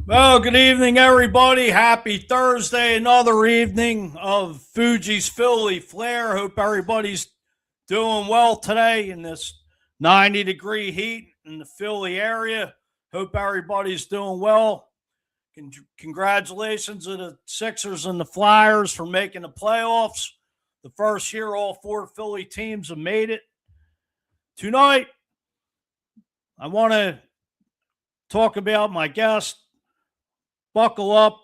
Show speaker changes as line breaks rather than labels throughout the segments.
Well, good evening, everybody. Happy Thursday. Another evening of Fuji's Philly Flair. Hope everybody's doing well today in this 90-degree heat in the Philly area. Hope everybody's doing well. Congratulations to the Sixers and the Flyers for making the playoffs. The first year all four Philly teams have made it. Tonight, I want to talk about my guest. Buckle up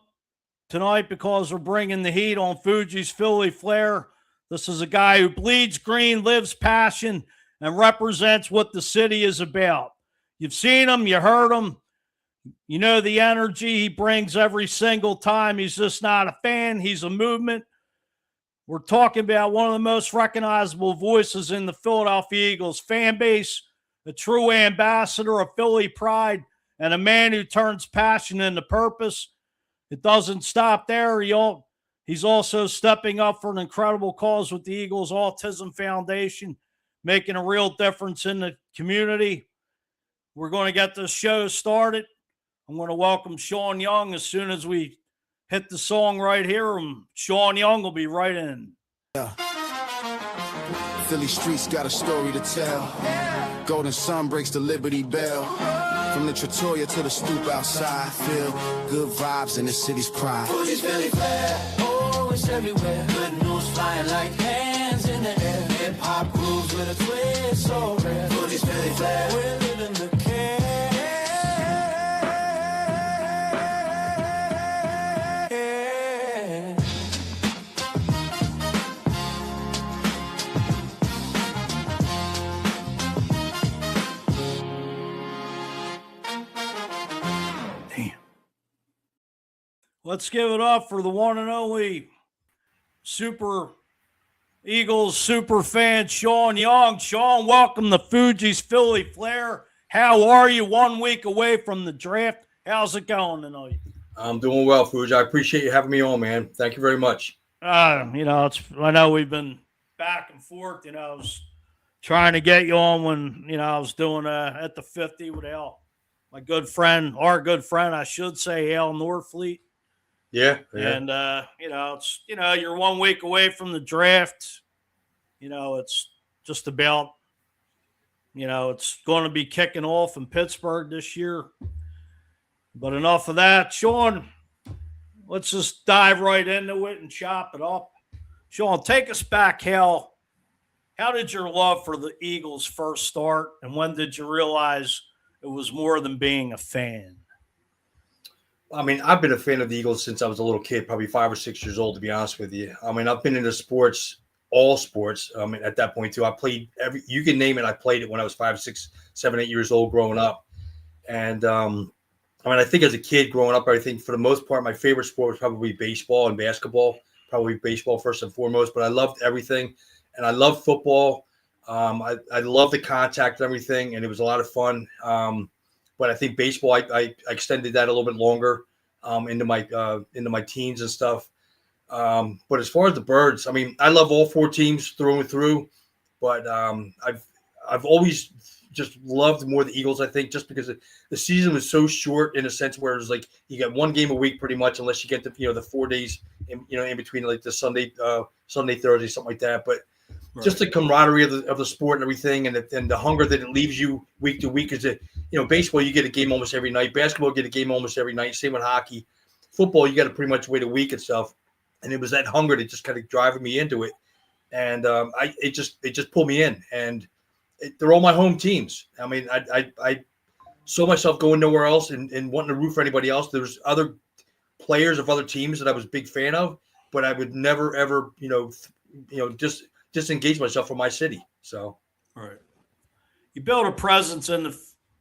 tonight because we're bringing the heat on Fuji's Philly Flair. This is a guy who bleeds green, lives passion, and represents what the city is about. You've seen him, you heard him, you know the energy he brings every single time. He's just not a fan, he's a movement. We're talking about one of the most recognizable voices in the Philadelphia Eagles fan base, a true ambassador of Philly pride, and a man who turns passion into purpose. It doesn't stop there. He's also stepping up for an incredible cause with the Eagles Autism Foundation, making a real difference in the community. We're going to get this show started. I'm going to welcome Sean Young as soon as we hit the song right here. And Sean Young will be right in.
Yeah. Philly streets got a story to tell. Golden sun breaks the Liberty Bell. From the Trattoria to the stoop outside, feel good vibes in the city's pride.
Fuji's Philly Flair, oh, it's everywhere. Good news flying like hands in the air. Hip hop grooves with a twist so rare. Fuji's Philly Flair, we're living the care.
Let's give it up for the one and only Super Eagles super fan, Sean Young. Sean, welcome to Fuji's Philly Flair. How are you 1 week away from the draft? How's it going tonight?
I'm doing well, Fuji. I appreciate you having me on, man. Thank you very much.
I know we've been back and forth. I was trying to get you on when, I was doing at the 50 with our good friend, I should say, Al Norfleet.
Yeah.
And, it's, you're 1 week away from the draft. It's just about, it's going to be kicking off in Pittsburgh this year. But enough of that. Sean, let's just dive right into it and chop it up. Sean, take us back. How did your love for the Eagles first start? And when did you realize it was more than being a fan?
I mean, I've been a fan of the Eagles since I was a little kid, probably 5 or 6 years old, to be honest with you. I mean, I've been into sports, all sports. I mean, at that point, too. I played you can name it. I played it when I was 5, 6, 7, 8 years old growing up. And, I think as a kid growing up, I think for the most part, my favorite sport was probably baseball and basketball, probably baseball first and foremost. But I loved everything. And I loved football. I loved the contact and everything. And it was a lot of fun. But I think baseball, I extended that a little bit longer into my teens and stuff. But as far as the Birds, I mean, I love all four teams through and through. But I've always just loved more the Eagles. I think just because the season was so short in a sense where it was like you get one game a week pretty much, unless you get the 4 days in between, like the Sunday, Thursday, something like that. But right. Just the camaraderie of the sport and everything, and the hunger that it leaves you week to week is that baseball you get a game almost every night, basketball you get a game almost every night, same with hockey, football you got to pretty much wait a week and stuff, and it was that hunger that just kind of driving me into it, and it just pulled me in, and they're all my home teams. I mean, I saw myself going nowhere else and wanting to root for anybody else. There's other players of other teams that I was a big fan of, but I would never ever just disengage myself from my city. So,
all right. You build a presence in the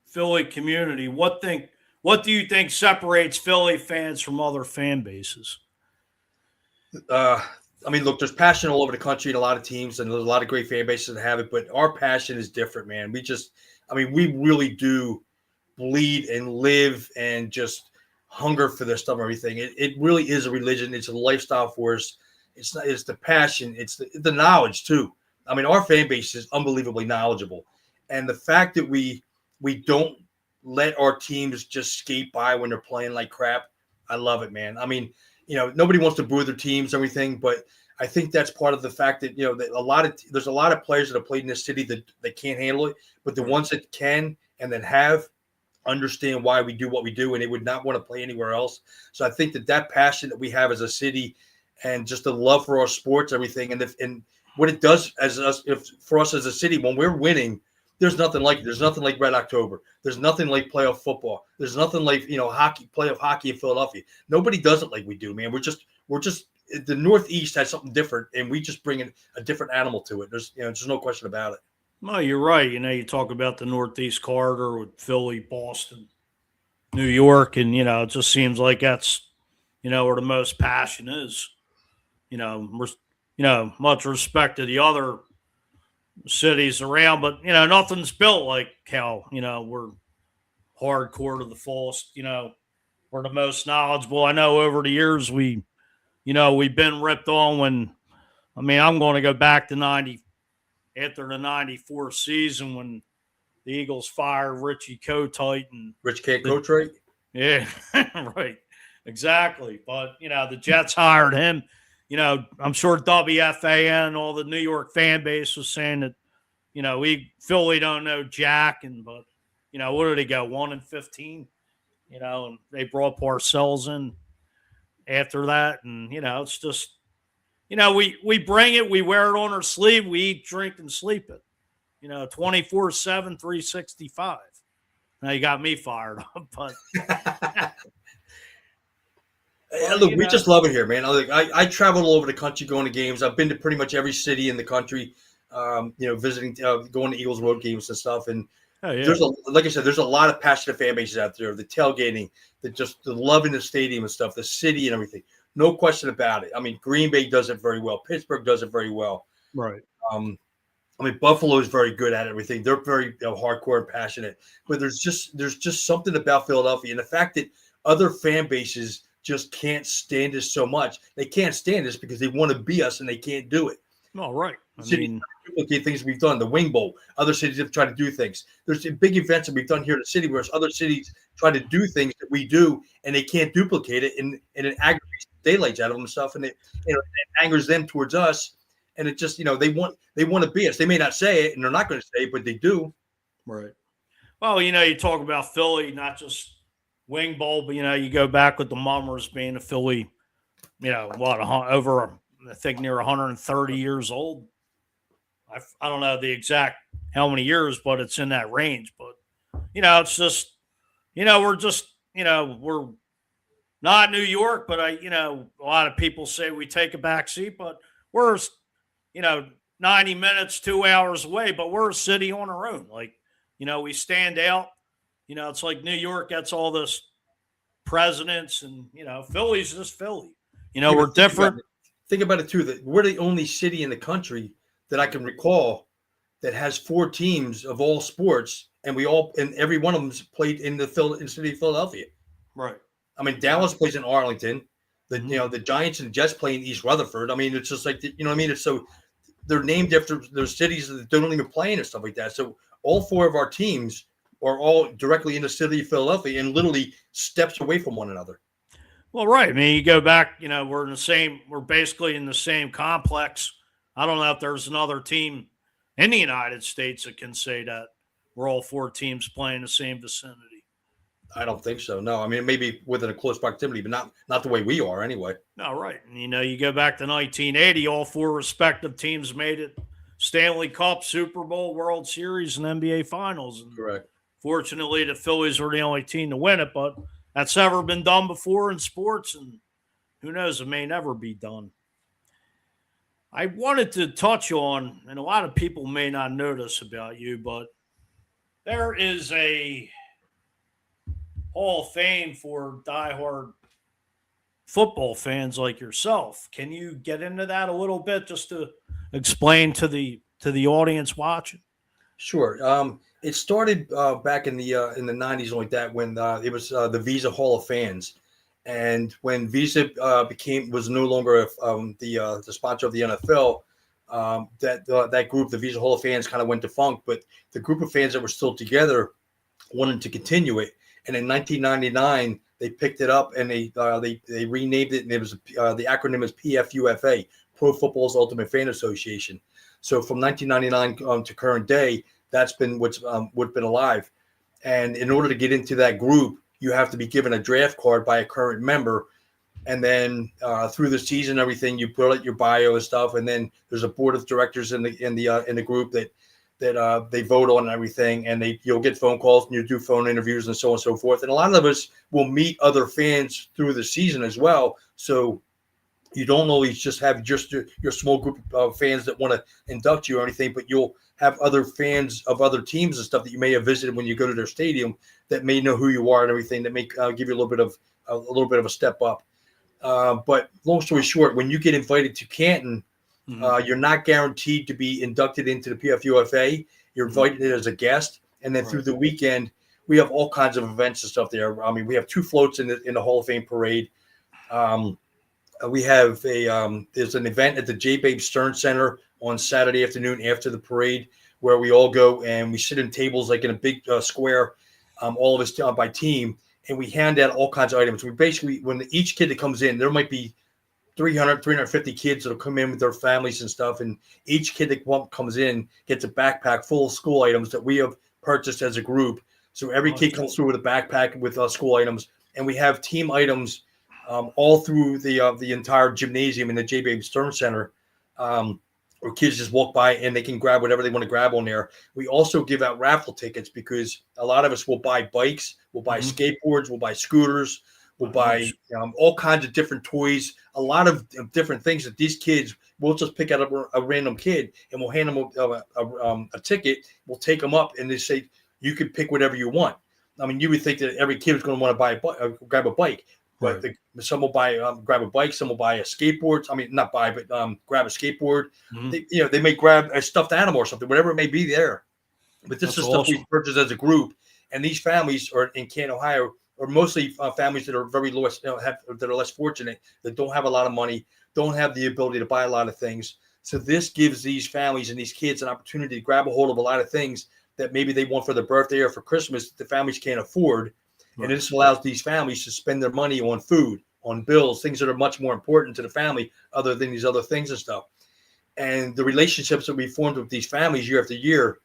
Philly community. What do you think separates Philly fans from other fan bases?
I mean, look, there's passion all over the country in a lot of teams, and there's a lot of great fan bases that have it, but our passion is different, man. We really do bleed and live and just hunger for this stuff and everything. It really is a religion. It's a lifestyle for us. It's the passion. It's the knowledge too. I mean, our fan base is unbelievably knowledgeable. And the fact that we don't let our teams just skate by when they're playing like crap. I love it, man. I mean, nobody wants to boo their teams, everything, but I think that's part of the fact that, that there's a lot of players that have played in this city that can't handle it, but the ones that can and that have understand why we do what we do, and they would not want to play anywhere else. So I think that passion that we have as a city and just the love for our sports, everything, and what it does for us as a city when we're winning, there's nothing like it. There's nothing like Red October. There's nothing like playoff football. There's nothing like playoff hockey in Philadelphia. Nobody does it like we do, man. We're just the Northeast has something different, and we just bring in a different animal to it. There's no question about it.
No, you're right. You talk about the Northeast corridor with Philly, Boston, New York, and it just seems like that's where the most passion is. Much respect to the other cities around, but nothing's built like how we're hardcore to the fullest. We're the most knowledgeable. I know over the years we've been ripped on when. I'm going to go back to after the '94 season when the Eagles fired Richie Kotite and
Rich can't coach, right?
Yeah, right, exactly. But the Jets hired him. I'm sure WFAN and all the New York fan base was saying that, Philly don't know Jack, but what did he go 1-15? And they brought Parcells in after that, and it's just, we bring it, we wear it on our sleeve, we eat, drink, and sleep it. 24/7, 365. Now you got me fired up, but.
Look, we just love it here, man. I travel all over the country going to games. I've been to pretty much every city in the country, visiting, going to Eagles road games and stuff. And like I said, there's a lot of passionate fan bases out there. The tailgating, the love in the stadium and stuff, the city and everything. No question about it. Green Bay does it very well. Pittsburgh does it very well.
Right.
Buffalo is very good at everything. They're very hardcore and passionate. But there's just something about Philadelphia, and the fact that other fan bases just can't stand us so much. They can't stand us because they want to be us and they can't do it.
All right.
Duplicate things we've done, the Wing Bowl. Other cities have tried to do things. There's big events that we've done here in the city where other cities try to do things that we do and they can't duplicate it, and it aggravates the daylights out of them and stuff, and it angers them towards us. And it just, they want to be us. They may not say it, and they're not going to say it, but they do.
Right. Well, you talk about Philly, not just Wing Bowl, but you go back with the Mummers being a Philly, over I think near 130 years old. I don't know the exact how many years, but it's in that range. But it's just we're just we're not New York, but a lot of people say we take a back seat, but we're 90 minutes, 2 hours away, but we're a city on our own. Like we stand out. It's like New York gets all this presidents, and Philly's just Philly. We're different.
Think about it too. That we're the only city in the country that I can recall that has 4 teams of all sports, and every one of them's played in the city of Philadelphia.
Right.
Dallas plays in Arlington. The Giants and Jets play in East Rutherford. It's just like It's so they're named after those cities that don't even play in and stuff like that. So all 4 of our teams are all directly in the city of Philadelphia and literally steps away from one another.
Well, right. You go back, we're basically in the same complex. I don't know if there's another team in the United States that can say that we're all 4 teams playing the same vicinity.
I don't think so. No, maybe within a close proximity, but not the way we are anyway.
No, right. And, you go back to 1980, all 4 respective teams made it Stanley Cup, Super Bowl, World Series, and NBA Finals. And
correct.
Fortunately, the Phillies were the only team to win it, but that's never been done before in sports, and who knows, it may never be done. I wanted to touch on, and a lot of people may not notice about you, but there is a Hall of Fame for diehard football fans like yourself. Can you get into that a little bit just to explain to the audience watching?
Sure. It started back in the 90s like that when it was the Visa Hall of Fans. And when Visa was no longer the sponsor of the NFL, that group, the Visa Hall of Fans, kind of went defunct. But the group of fans that were still together wanted to continue it. And in 1999, they picked it up and they renamed it, and it was the acronym is PFUFA, Pro Football's Ultimate Fan Association. So from 1999 to current day, that's been what's been alive. And in order to get into that group, you have to be given a draft card by a current member. And then through the season, everything, you put out your bio and stuff. And then there's a board of directors in the group that they vote on and everything. And you'll get phone calls and you do phone interviews and so on and so forth. And a lot of us will meet other fans through the season as well. So you don't always just have your small group of fans that want to induct you or anything, but you'll have other fans of other teams and stuff that you may have visited when you go to their stadium that may know who you are and everything, that may give you a little bit of a step up. But long story short, when you get invited to Canton, you're not guaranteed to be inducted into the PFUFA. You're invited as a guest, and then through the weekend, we have all kinds of events and stuff there. I mean, we have 2 floats in the Hall of Fame parade. We have there's an event at the J. Babe Stern Center on Saturday afternoon after the parade, where we all go and we sit in tables like in a big square, all of us by team, and we hand out all kinds of items. We basically, when each kid that comes in, there might be 350 kids that'll come in with their families and stuff, and each kid that comes in gets a backpack full of school items that we have purchased as a group. So every kid comes through with a backpack with school items, and we have team items all through the entire gymnasium in the J. Babe Stern Center, where kids just walk by and they can grab whatever they want to grab on there. We also give out raffle tickets because a lot of us will buy bikes, we'll buy skateboards, we'll buy scooters, we'll buy all kinds of different toys, a lot of different things that these kids, we'll just pick out a random kid and we'll hand them a ticket. We'll take them up and they say, you can pick whatever you want. I mean, you would think that every kid is going to want to grab a bike. But some will buy, grab a bike. Some will buy a skateboard. I mean, not buy, but grab a skateboard. They may grab a stuffed animal or something, whatever it may be there. But this is stuff we purchase as a group. And these families are in Canton, Ohio, are mostly families that are very low, that are less fortunate, that don't have a lot of money, don't have the ability to buy a lot of things. So this gives these families and these kids an opportunity to grab a hold of a lot of things that maybe they want for their birthday or for Christmas that the families can't afford. And this allows these families to spend their money on food, on bills, things that are much more important to the family other than these other things and stuff. And the relationships that we formed with these families year after year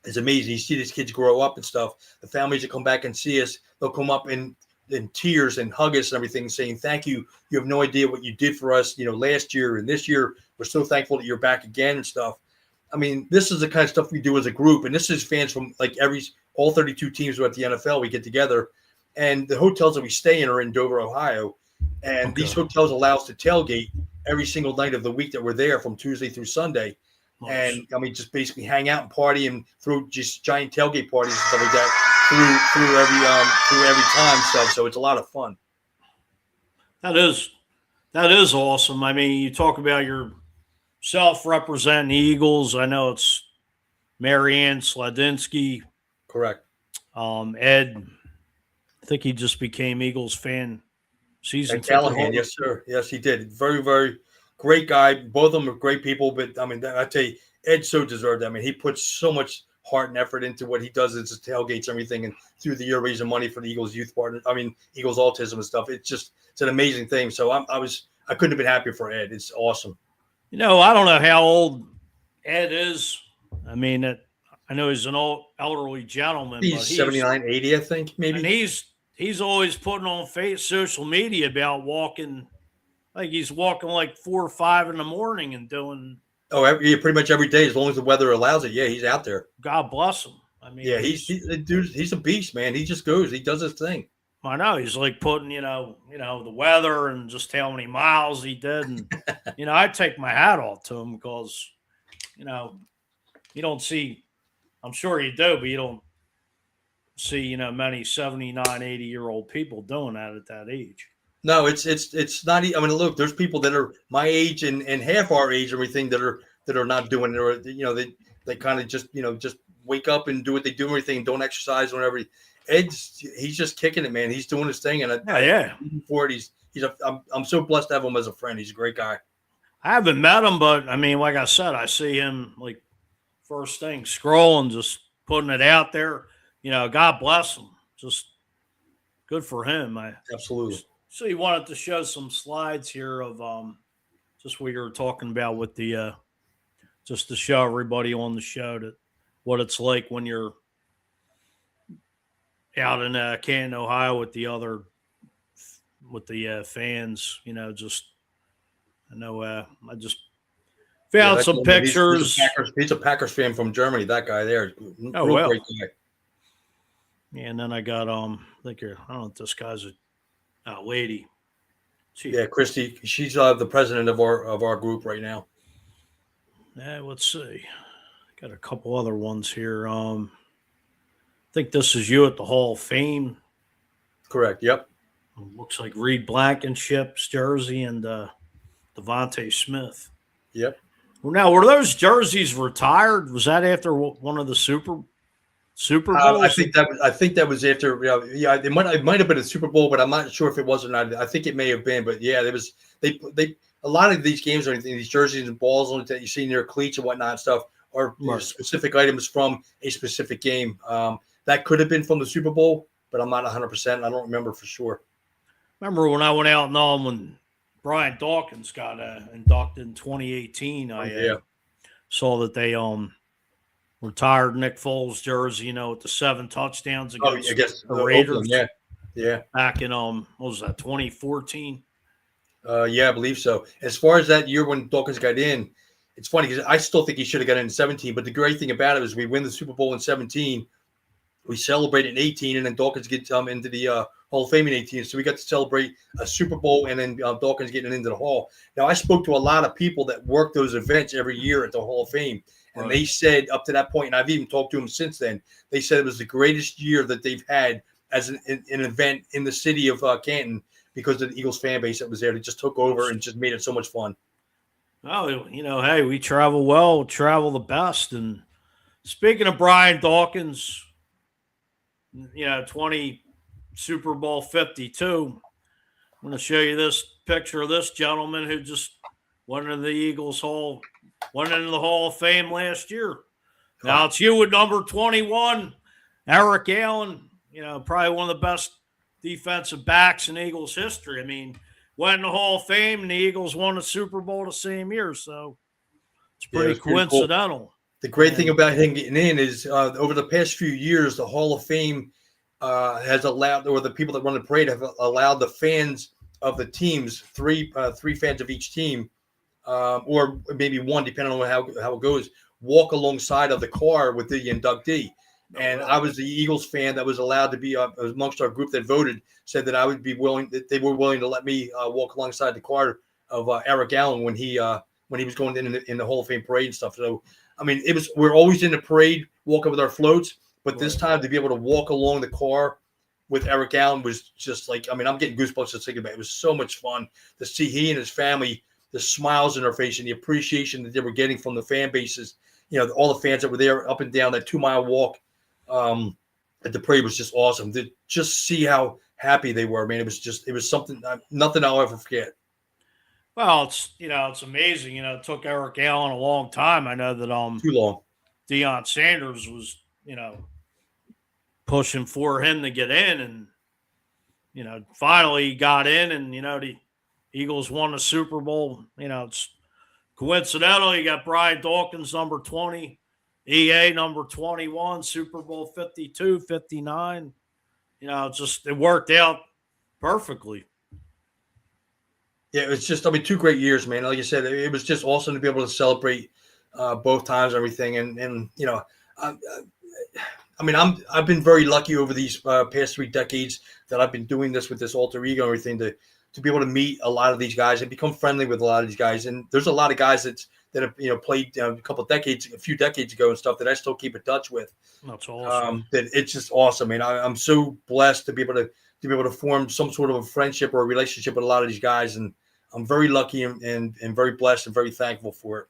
is amazing. You see these kids grow up and stuff. The families that come back and see us, they'll come up in tears and hug us and everything, saying, thank you. You have no idea what you did for us, last year and this year. We're so thankful that you're back again and stuff. I mean, this is the kind of stuff we do as a group. And this is fans from like all 32 teams who are at the NFL. We get together. And the hotels that we stay in are in Dover, Ohio. And these hotels allow us to tailgate every single night of the week that we're there from Tuesday through Sunday. And I mean, just basically hang out and party and throw just giant tailgate parties and stuff like that through every time stuff. So it's a lot of fun.
That is awesome. I mean, you talk about yourself representing the Eagles. I know it's Marianne Sladinsky.
Correct.
Ed, I think he just became Eagles fan season
ticket holder. Yes, sir. Yes, he did. Very, very great guy. Both of them are great people. But, I mean, I tell you, Ed so deserved it. I mean, he puts so much heart and effort into what he does. It's his tailgates, everything, and through the year raising money for the Eagles youth partner. I mean, Eagles autism and stuff. It's an amazing thing. So I couldn't have been happier for Ed. It's awesome.
I don't know how old Ed is. I mean, I know he's an old elderly gentleman.
He's 79, 80, I think, maybe.
And he's always putting on social media about walking. Like he's walking like 4 or 5 in the morning and doing.
Oh, pretty much every day, as long as the weather allows it. Yeah, he's out there.
God bless him. I mean,
yeah, he's a beast, man. He just goes. He does his thing.
I know. He's like putting, the weather and just how many miles he did. And, I take my hat off to him because, you don't see, I'm sure you do, but you don't see, many 79, 80-year-old people doing that at that age.
No, it's not. I mean, look, there's people that are my age and half our age, and everything that are not doing it, or they kind of just wake up and do what they do, everything, and don't exercise or whatever. He's just kicking it, man. He's doing his thing, and I'm so blessed to have him as a friend. He's a great guy.
I haven't met him, but I mean, like I said, I see him like first thing scrolling, just putting it out there. God bless him. Just good for him.
Absolutely.
So he wanted to show some slides here of just what you were talking about with the just to show everybody on the show that what it's like when you're out in Canton, Ohio with the fans. Just I know I just found some pictures.
He's a Packers fan from Germany. That guy there,
Oh, well.
great guy.
And then I got I don't know if this guy's a lady.
Yeah, Christy. She's the president of our group right now.
Let's see. Got a couple other ones here. I think this is you at the Hall of Fame.
Correct. Yep.
Looks like Reed Blankenship's jersey and Devontae Smith.
Yep.
Well, now were those jerseys retired? Was that after one of the Super Bowls?
I think that was after. Yeah, it might have been a Super Bowl, but I'm not sure if it was or not. I think it may have been, but yeah, there was they a lot of these games or anything, these jerseys and balls that you see in their cleats and whatnot and stuff are specific items from a specific game. That could have been from the Super Bowl, but I'm not 100%. I don't remember for sure.
Remember when I went out and when Brian Dawkins got inducted in 2018, I saw that they retired Nick Foles' jersey, with the 7 touchdowns against the Raiders.
Oakland, yeah.
Back in what was that, 2014?
Yeah, I believe so. As far as that year when Dawkins got in, it's funny because I still think he should have got in 17. But the great thing about it is we win the Super Bowl in 17, we celebrate in 18, and then Dawkins gets into the Hall of Fame in 18. So we got to celebrate a Super Bowl and then Dawkins getting into the Hall. Now, I spoke to a lot of people that work those events every year at the Hall of Fame. And they said up to that point, and I've even talked to them since then, they said it was the greatest year that they've had as an event in the city of Canton because of the Eagles fan base that was there. They just took over and just made it so much fun.
Oh, hey, we travel well, travel the best. And speaking of Brian Dawkins, 20 Super Bowl 52, I'm going to show you this picture of this gentleman who just went into the Hall of Fame last year. Now it's you with number 21, Eric Allen, probably one of the best defensive backs in Eagles history. I mean, went in the Hall of Fame and the Eagles won the Super Bowl the same year. So it's pretty coincidental.
Cool. The great thing about him getting in is over the past few years, the Hall of Fame has allowed, or the people that run the parade have allowed the fans of the teams, three fans of each team, or maybe one, depending on how it goes, walk alongside of the car with the inductee. And I was the Eagles fan that was allowed to be amongst our group that voted, said that I would be willing, that they were willing to let me walk alongside the car of Eric Allen when he was going in the Hall of Fame parade and stuff. So, I mean, we're always in the parade, walking with our floats, but this time to be able to walk along the car with Eric Allen was just like, I mean, I'm getting goosebumps just thinking about it. It was so much fun to see he and his family, the smiles in their face and the appreciation that they were getting from the fan bases. All the fans that were there up and down that 2-mile walk at the parade was just awesome. To just see how happy they were, man. It was something, nothing I'll ever forget.
Well, it's amazing. It took Eric Allen a long time. I know that
too long.
Deion Sanders was, pushing for him to get in, and finally he got in, and the Eagles won the Super Bowl. It's coincidental. You got Brian Dawkins, number 20, EA number 21, Super Bowl 52, 59. It worked out perfectly.
Yeah, it was just, two great years, man. Like you said, it was just awesome to be able to celebrate both times and everything. And I've been very lucky over these past 3 decades that I've been doing this with this alter ego and everything to be able to meet a lot of these guys and become friendly with a lot of these guys. And there's a lot of guys that have played a few decades ago and stuff that I still keep in touch with.
That's awesome.
That it's just awesome. And I'm so blessed to be able to form some sort of a friendship or a relationship with a lot of these guys. And I'm very lucky and very blessed and very thankful for it.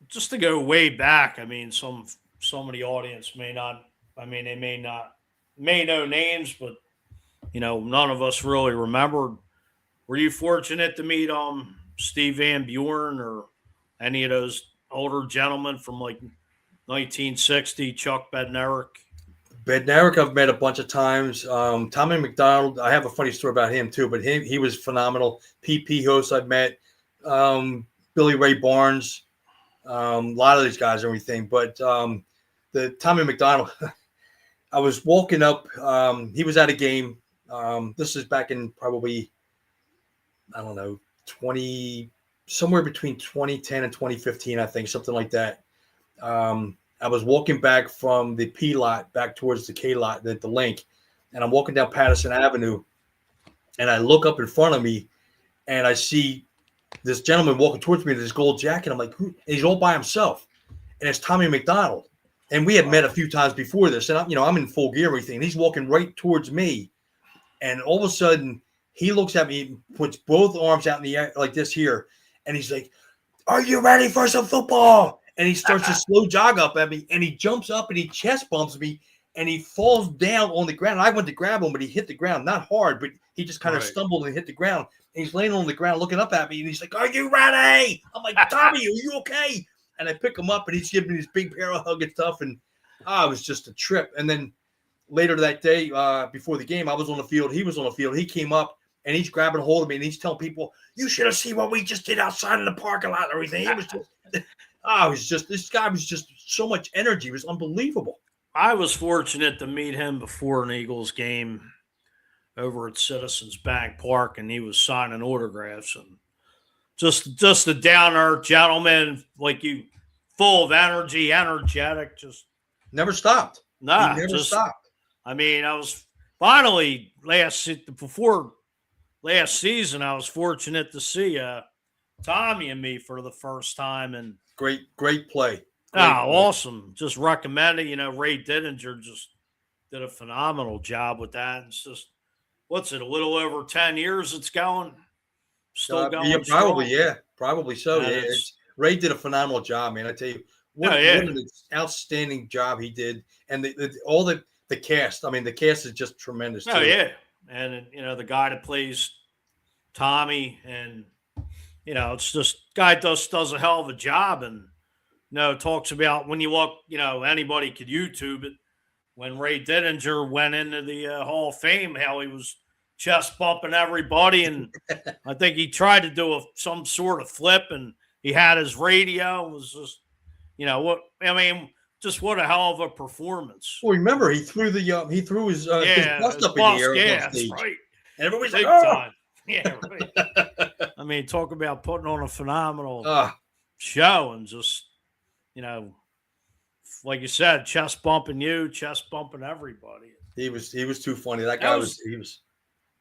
Just to go way back, I mean, some of the audience may not, they may know names, but, none of us really remembered. Were you fortunate to meet Steve Van Buren or any of those older gentlemen from like 1960, Chuck Bednarik?
Bednarik I've met a bunch of times. Tommy McDonald, I have a funny story about him too, but he was phenomenal. PP host I've met. Billy Ray Barnes, a lot of these guys and everything. But the Tommy McDonald, I was walking up. He was at a game. This is back in probably, I don't know, somewhere between 2010 and 2015, I think, something like that. I was walking back from the P lot back towards the K lot, the link, and I'm walking down Patterson Avenue, and I look up in front of me, and I see this gentleman walking towards me in this gold jacket. I'm like, who? And he's all by himself, and it's Tommy McDonald. And we had met a few times before this, and I'm in full gear and everything. And he's walking right towards me, and all of a sudden he looks at me, puts both arms out in the air like this here, and he's like, "Are you ready for some football?" And he starts to slow jog up at me, and he jumps up and he chest bumps me, and he falls down on the ground. I went to grab him, but he hit the ground, not hard, but he just kind of stumbled and hit the ground. And he's laying on the ground looking up at me, and he's like, "Are you ready?" I'm like, "Tommy, are you okay?" And I pick him up, and he's giving me this big pair of hug and stuff, and it was just a trip. And then later that day, before the game, I was on the field. He was on the field. He came up, and he's grabbing a hold of me, and he's telling people, "You should have seen what we just did outside in the parking lot and everything." It was just, this guy was just so much energy. It was unbelievable.
I was fortunate to meet him before an Eagles game over at Citizens Bank Park, and he was signing autographs, and just a down-earth gentleman like you, full of energy, energetic, just
never stopped.
Nah,
he never stopped.
I mean, I was finally before last season, I was fortunate to see Tommy and me for the first time, and
great play.
Awesome. Just recommend it. Ray Didinger just did a phenomenal job with that. It's just, what's it, a little over 10 years it's going? Still going?
Yeah, probably so. Yeah, Ray did a phenomenal job, man. I tell you, what an outstanding job he did. And all the cast, I mean, the cast is just tremendous.
Oh, yeah. And, the guy that plays Tommy, and, it's just, guy does a hell of a job. And, talks about when you look, anybody could YouTube it. When Ray Didinger went into the Hall of Fame, how he was chest bumping everybody. And I think he tried to do some sort of flip, and he had his radio. It was just, just what a hell of a performance.
Well, remember, he threw his bust up in the air.
Yeah, that's right.
And everybody's
big
like,
time. Yeah, right. Talk about putting on a phenomenal show, and just, like you said, chest bumping you, chest bumping everybody.
He was too funny. That guy was.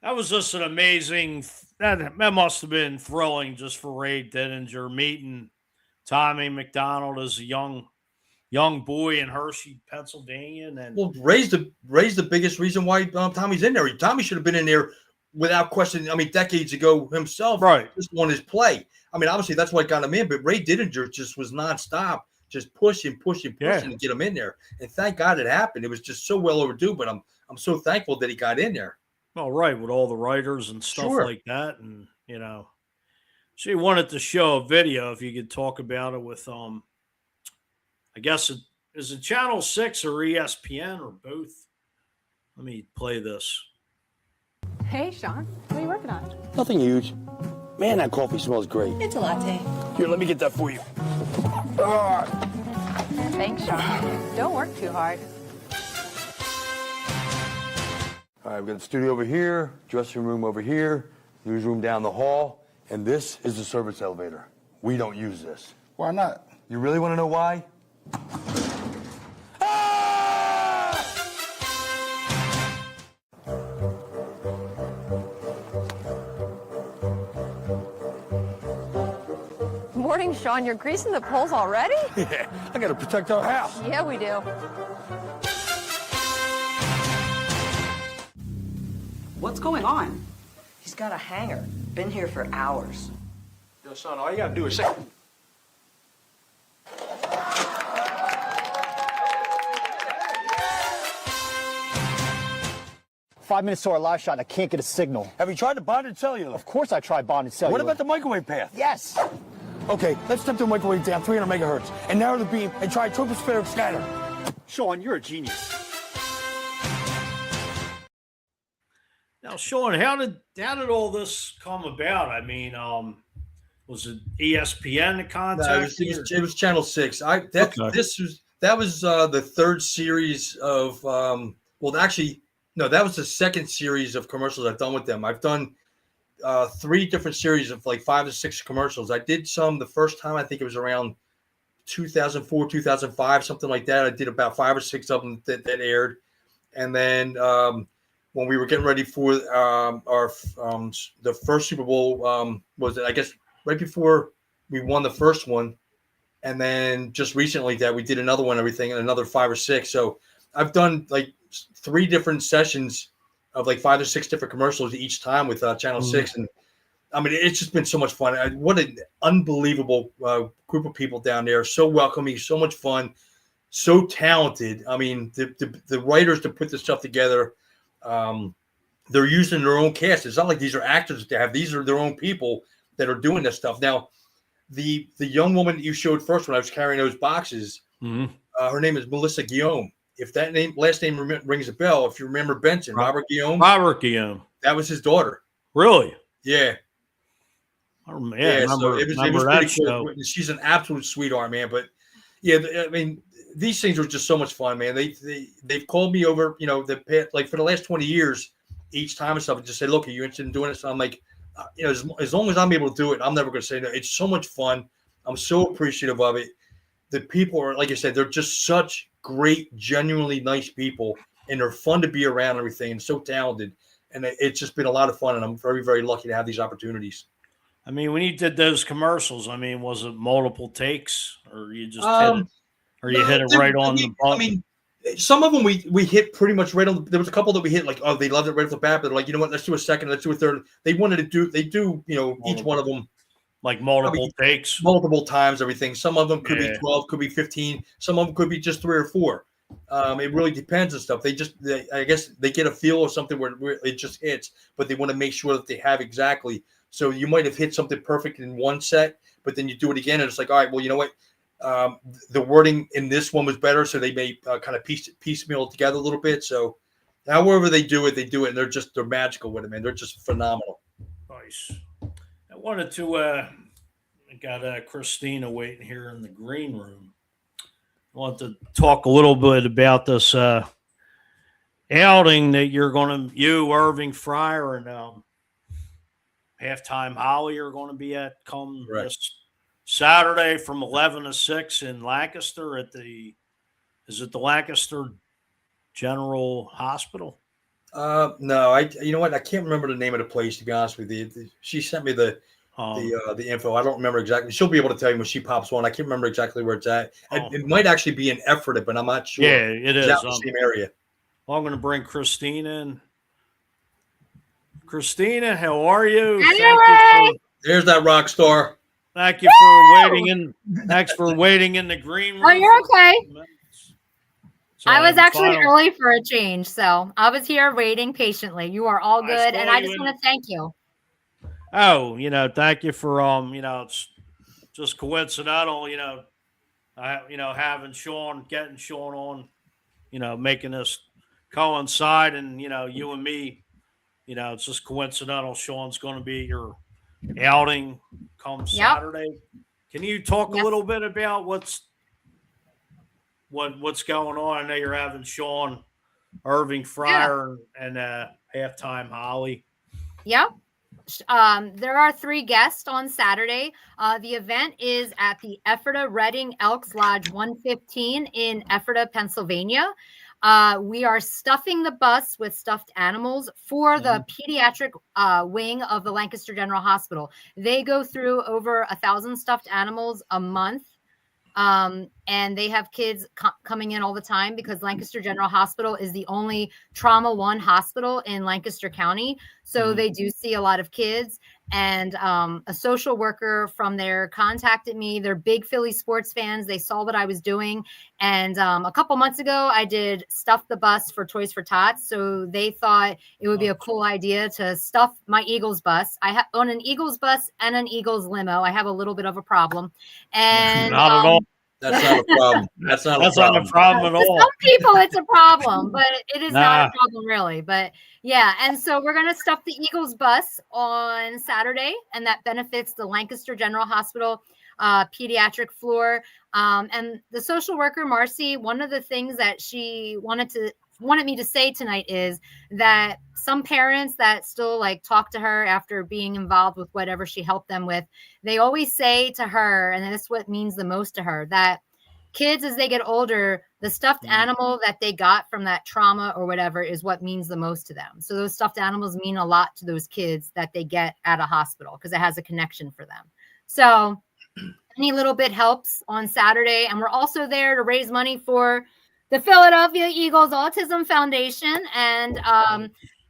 That was just an amazing. That must have been thrilling just for Ray Didinger, meeting Tommy McDonald as a young boy in Hershey, Pennsylvania. And
Ray's the biggest reason why Tommy's in there. Tommy should have been in there without question. I mean, decades ago himself,
right?
Just on his play. I mean, obviously that's what got him in. But Ray Didinger just was nonstop, just pushing to get him in there. And thank God it happened. It was just so well overdue. But I'm so thankful that he got in there.
Well, right, with all the writers and stuff like that, and so you wanted to show a video, if you could talk about it with I guess is it Channel 6 or ESPN or both? Let me play this.
Hey, Sean, what are you working on?
Nothing huge. Man, that coffee smells great.
It's a latte.
Here, let me get that for you.
Thanks, Sean. Don't work too hard.
All right, we've got the studio over here, dressing room over here, newsroom down the hall, and this is the service elevator. We don't use this.
Why not?
You really want to know why? Ah!
Morning, Sean. You're greasing the poles already?
Yeah, I got to protect our house.
Yeah, we do.
What's going on? He's got a hanger. Been here for hours.
Yo, son, all you gotta do is say...
5 minutes to our live shot and I can't get a signal.
Have you tried the bonded cellular?
Of course I tried bonded cellular.
What about the microwave path?
Yes.
Okay, let's step the microwave down 300 megahertz and narrow the beam and try tropospheric scatter.
Sean, you're a genius.
Now, Sean, how did all this come about? I mean, was it ESPN that
No,
contacted you?
it was Channel 6.
Okay.
That was the third series of well, actually, no, that was the second series of commercials I've done with them. I've done three different series of like 5 to 6 commercials. I did some the first time, I think it was around 2004, 2005, something like that. I did about 5 or 6 of them that aired. And then when we were getting ready for our the first Super Bowl, was it, I guess, right before we won the first one. And then just recently that we did another one, everything, and another 5 or 6. So I've done like 3 different sessions of like 5 or 6 different commercials each time with Channel 6. And I mean, it's just been so much fun. What an unbelievable group of people down there. So welcoming, so much fun, so talented. I mean, the writers to put this stuff together, they're using their own cast. It's not like these are actors that they have. These are their own people that are doing this stuff. Now, the young woman that you showed first when I was carrying those boxes, her name is Melissa Guillaume. If that last name rings a bell, if you remember Benson, Robert Guillaume.
Robert Guillaume.
That was his daughter.
Really?
Yeah.
Yeah,
so it was
that
pretty
show.
cool. She's an absolute sweetheart, man. But yeah, I mean, these things are just so much fun, man. They've called me over, like for the last 20 years, each time and stuff, and just say, "Look, are you interested in doing it?" So I'm like, as long as I'm able to do it, I'm never going to say no. It's so much fun. I'm so appreciative of it. The people are, like I said, they're just such great, genuinely nice people, and they're fun to be around and everything, and so talented. And it's just been a lot of fun, and I'm very, very lucky to have these opportunities.
I mean, when you did those commercials, I mean, was it multiple takes, or you just hit it, or you hit it right on the button?
I mean, some of them we hit pretty much right on. There was a couple that we hit like, oh, they loved it right off the bat. But they're like, you know what? Let's do a second. Let's do a third. They wanted to do. They do. Each one of them
like multiple takes,
multiple times. Everything. Some of them could be 12, could be 15. Some of them could be just 3 or 4. It really depends and stuff. I guess they get a feel of something where it just hits, but they want to make sure that they have exactly. So you might have hit something perfect in one set, but then you do it again, and it's like, all right, well, you know what? The wording in this one was better, so they may kind of piecemeal it together a little bit. So however they do it, and they're magical with it, man. They're just phenomenal.
Nice. I wanted to I got Christina waiting here in the green room. I want to talk a little bit about this outing that you, Irving Fryer, and Halftime Holly are going to be at this Saturday from 11 to 6 in Lancaster is it the Lancaster General Hospital?
No, you know what? I can't remember the name of the place, to be honest with you. She sent me the info. I don't remember exactly. She'll be able to tell you when she pops on. I can't remember exactly where it's at. It might actually be in Ephrata, but I'm not sure.
Yeah, it is.
It's out the same area.
Well, I'm going to bring Christina in. Christina, how are you?
There's that rock star.
Thank you for waiting in. Thanks for waiting in the green room.
Oh, you're okay.
So
I was actually early for a change, so I was here waiting patiently. You are all good, and I just want to thank you.
Oh, thank you for it's just coincidental, having getting Sean on, making this coincide, and you and me. It's just coincidental. Sean's going to be at your outing come Saturday. Can you talk a little bit about what's going on? I know you're having Sean, Irving Fryer, and Halftime Holly.
Yep. There are 3 guests on Saturday. The event is at the Ephrata Reading Elks Lodge 115 in Ephrata, Pennsylvania. We are stuffing the bus with stuffed animals for the pediatric wing of the Lancaster General Hospital. They go through over 1,000 stuffed animals a month. And they have kids coming in all the time because Lancaster General Hospital is the only Trauma 1 hospital in Lancaster County. So they do see a lot of kids. And a social worker from there contacted me. They're big Philly sports fans. They saw what I was doing. And a couple months ago, I did Stuff the Bus for Toys for Tots. So they thought it would be a cool idea to stuff my Eagles bus. I own an Eagles bus and an Eagles limo. I have a little bit of a problem. And
not at all.
That's not a problem. That's not
That's
a
not
problem.
a problem at
To
all.
some people, it's a problem, but it is not
Nah.
a problem really. But yeah, and so we're gonna stuff the Eagles bus on Saturday, and that benefits the Lancaster General Hospital pediatric floor. And the social worker Marcy, one of the things that she wanted me to say tonight is that some parents that still like talk to her after being involved with whatever she helped them with, they always say to her, and this is what means the most to her, that kids as they get older, the stuffed animal that they got from that trauma or whatever is what means the most to them. So those stuffed animals mean a lot to those kids that they get at a hospital because it has a connection for them. So any little bit helps on Saturday. And we're also there to raise money for the Philadelphia Eagles Autism Foundation. And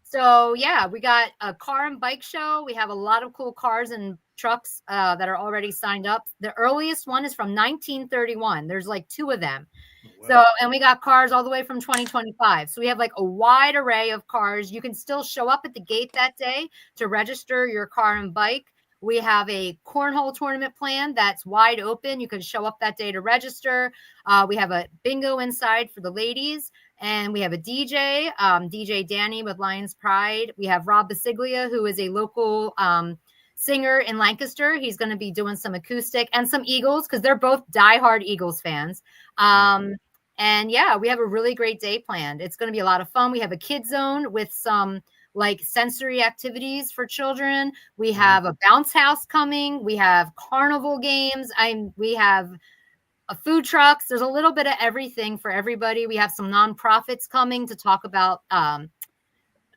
so, yeah, we got a car and bike show. We have a lot of cool cars and trucks that are already signed up. The earliest one is from 1931. There's like 2 of them.
Wow.
So, and we got cars all the way from 2025. So we have like a wide array of cars. You can still show up at the gate that day to register your car and bike. We have a cornhole tournament plan that's wide open. You can show up that day to register. We have a bingo inside for the ladies. And we have a DJ, DJ Danny with Lions Pride. We have Rob Basiglia, who is a local singer in Lancaster. He's going to be doing some acoustic and some Eagles because they're both diehard Eagles fans. And yeah, we have a really great day planned. It's going to be a lot of fun. We have a kid zone with some like sensory activities for children. We have a bounce house coming. We have carnival games. We have food trucks. There's a little bit of everything for everybody. We have some nonprofits coming to talk about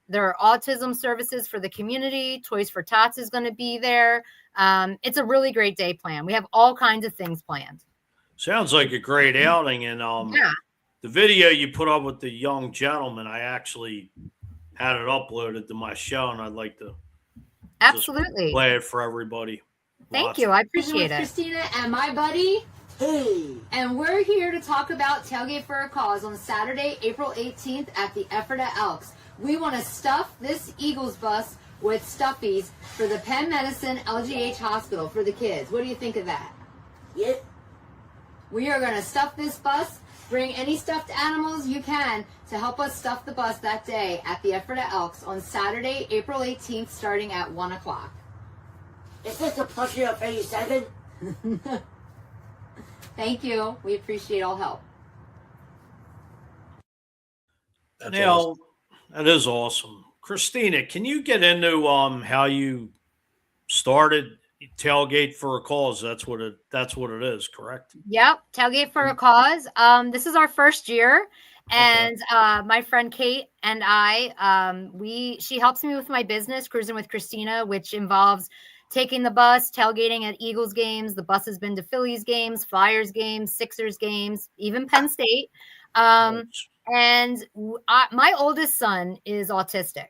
their autism services for the community. Toys for Tots is going to be there. It's a really great day plan. We have all kinds of things planned.
Sounds like a great outing. And
Yeah.
the video you put up with the young gentleman, I actually had it uploaded to my show, and I'd like to
Absolutely
play it for everybody.
Thank you. I appreciate it.
Christina and my buddy.
Hey.
And we're here to talk about Tailgate for a Cause on Saturday, April 18th at the Ephrata Elks. We want to stuff this Eagles bus with stuffies for the Penn Medicine LGH Hospital for the kids. What do you think of that?
Yep.
We are going to stuff this bus. Bring any stuffed animals you can to help us stuff the bus that day at the Ephrata Elks on Saturday, April 18th, starting at 1 o'clock.
Is this a plushie of 87?
Thank you. We appreciate all help.
That's
Now,
awesome.
that is awesome. Christina, can you get into how you started Tailgate for a Cause? That's what it is, correct?
Yep. Tailgate for a Cause. This is our first year. And my friend Kate and I, she helps me with my business, Cruising with Christina, which involves taking the bus, tailgating at Eagles games. The bus has been to Phillies games, Flyers games, Sixers games, even Penn State. And my oldest son is autistic.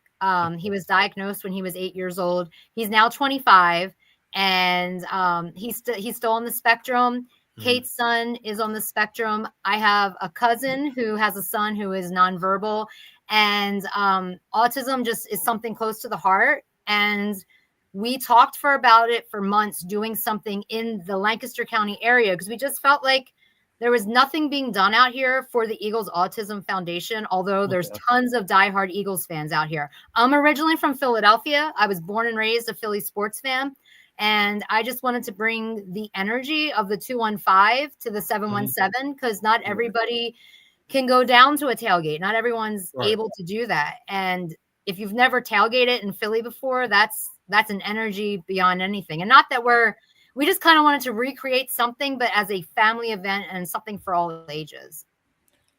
He was diagnosed when he was 8 years old. He's now 25, and he's still on the spectrum. Kate's son is on the spectrum. I have a cousin who has a son who is nonverbal, and autism just is something close to the heart. And we talked about it for months, doing something in the Lancaster County area because we just felt like there was nothing being done out here for the Eagles Autism Foundation, although there's tons of diehard Eagles fans out here. I'm originally from Philadelphia. I was born and raised a Philly sports fan. And I just wanted to bring the energy of the 215 to the 717 because not everybody can go down to a tailgate. Not everyone's able to do that. And if you've never tailgated in Philly before, that's an energy beyond anything. And not that we just kind of wanted to recreate something, but as a family event and something for all ages.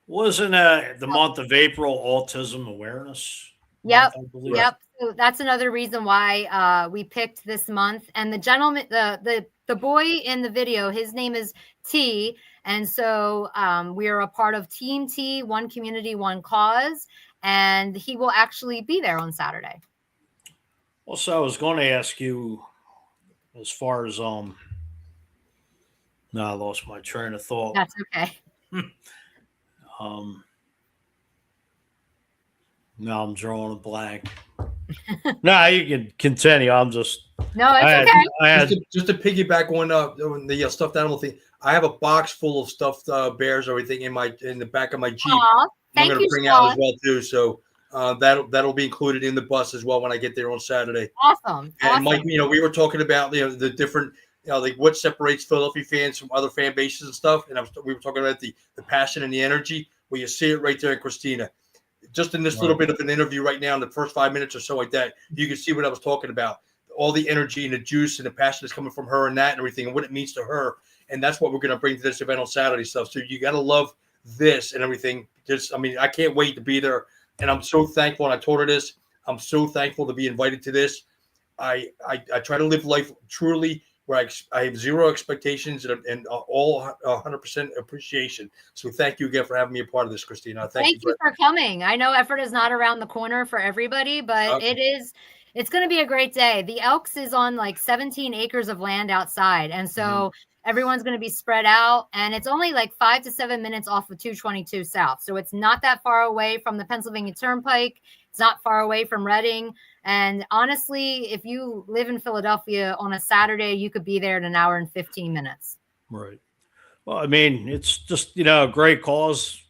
Wasn't the month of April Autism Awareness?
Yep.
Month, I believe?
Yep. So that's another reason why we picked this month. And the gentleman, the boy in the video, his name is T. And so we are a part of Team T, One Community, One Cause. And he will actually be there on Saturday.
Also, I was going to ask you as far as no, I lost my train of thought.
That's okay.
Now I'm drawing a blank. No, you can continue. I'm just
No, it's
I had,
okay.
I had
Just to piggyback on the stuffed animal thing, I have a box full of stuffed bears, everything in the back of my Jeep.
Aw,
I'm
thank
going to
you,
bring out as
Sean.
well too. So that'll be included in the bus as well when I get there on Saturday.
Awesome.
And Mike, we were talking about the different, like what separates Philadelphia fans from other fan bases and stuff. And we were talking about the passion and the energy. Well, you see it right there in Christina. Just in this little bit of an interview right now, in the first 5 minutes or so like that, you can see what I was talking about. All the energy and the juice and the passion that's coming from her and that and everything and what it means to her. And that's what we're going to bring to this event on Saturday stuff. So you got to love this and everything. I can't wait to be there. And I'm so thankful. And I told her this. I'm so thankful to be invited to this. I try to live life truly where I have zero expectations and all 100% appreciation. So thank you again for having me a part of this, Christina.
Thank you for coming. I know effort is not around the corner for everybody, but it's going to be a great day. The Elks is on like 17 acres of land outside. And so everyone's going to be spread out, and it's only like 5 to 7 minutes off of 222 South. So it's not that far away from the Pennsylvania Turnpike. It's not far away from Reading. And honestly, if you live in Philadelphia on a Saturday, you could be there in an hour and 15 minutes.
Right. Well, I mean, it's just, a great cause.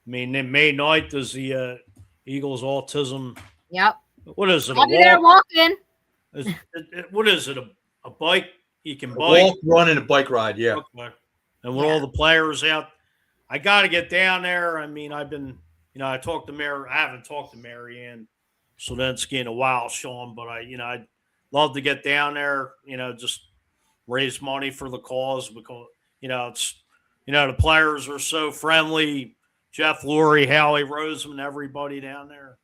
I mean, then May 9th is the Eagles Autism.
Yep.
What is it?
I'll be there walking.
What is it? A bike? You can bike.
Walk, run, and a bike ride, yeah.
Okay. And with all the players out, I got to get down there. I mean, I've been, I talked to Mary. I haven't talked to Marianne Solensky in a while, Sean, but I'd love to get down there, just raise money for the cause because, it's, the players are so friendly. Jeff Lurie, Howie Roseman, everybody down there.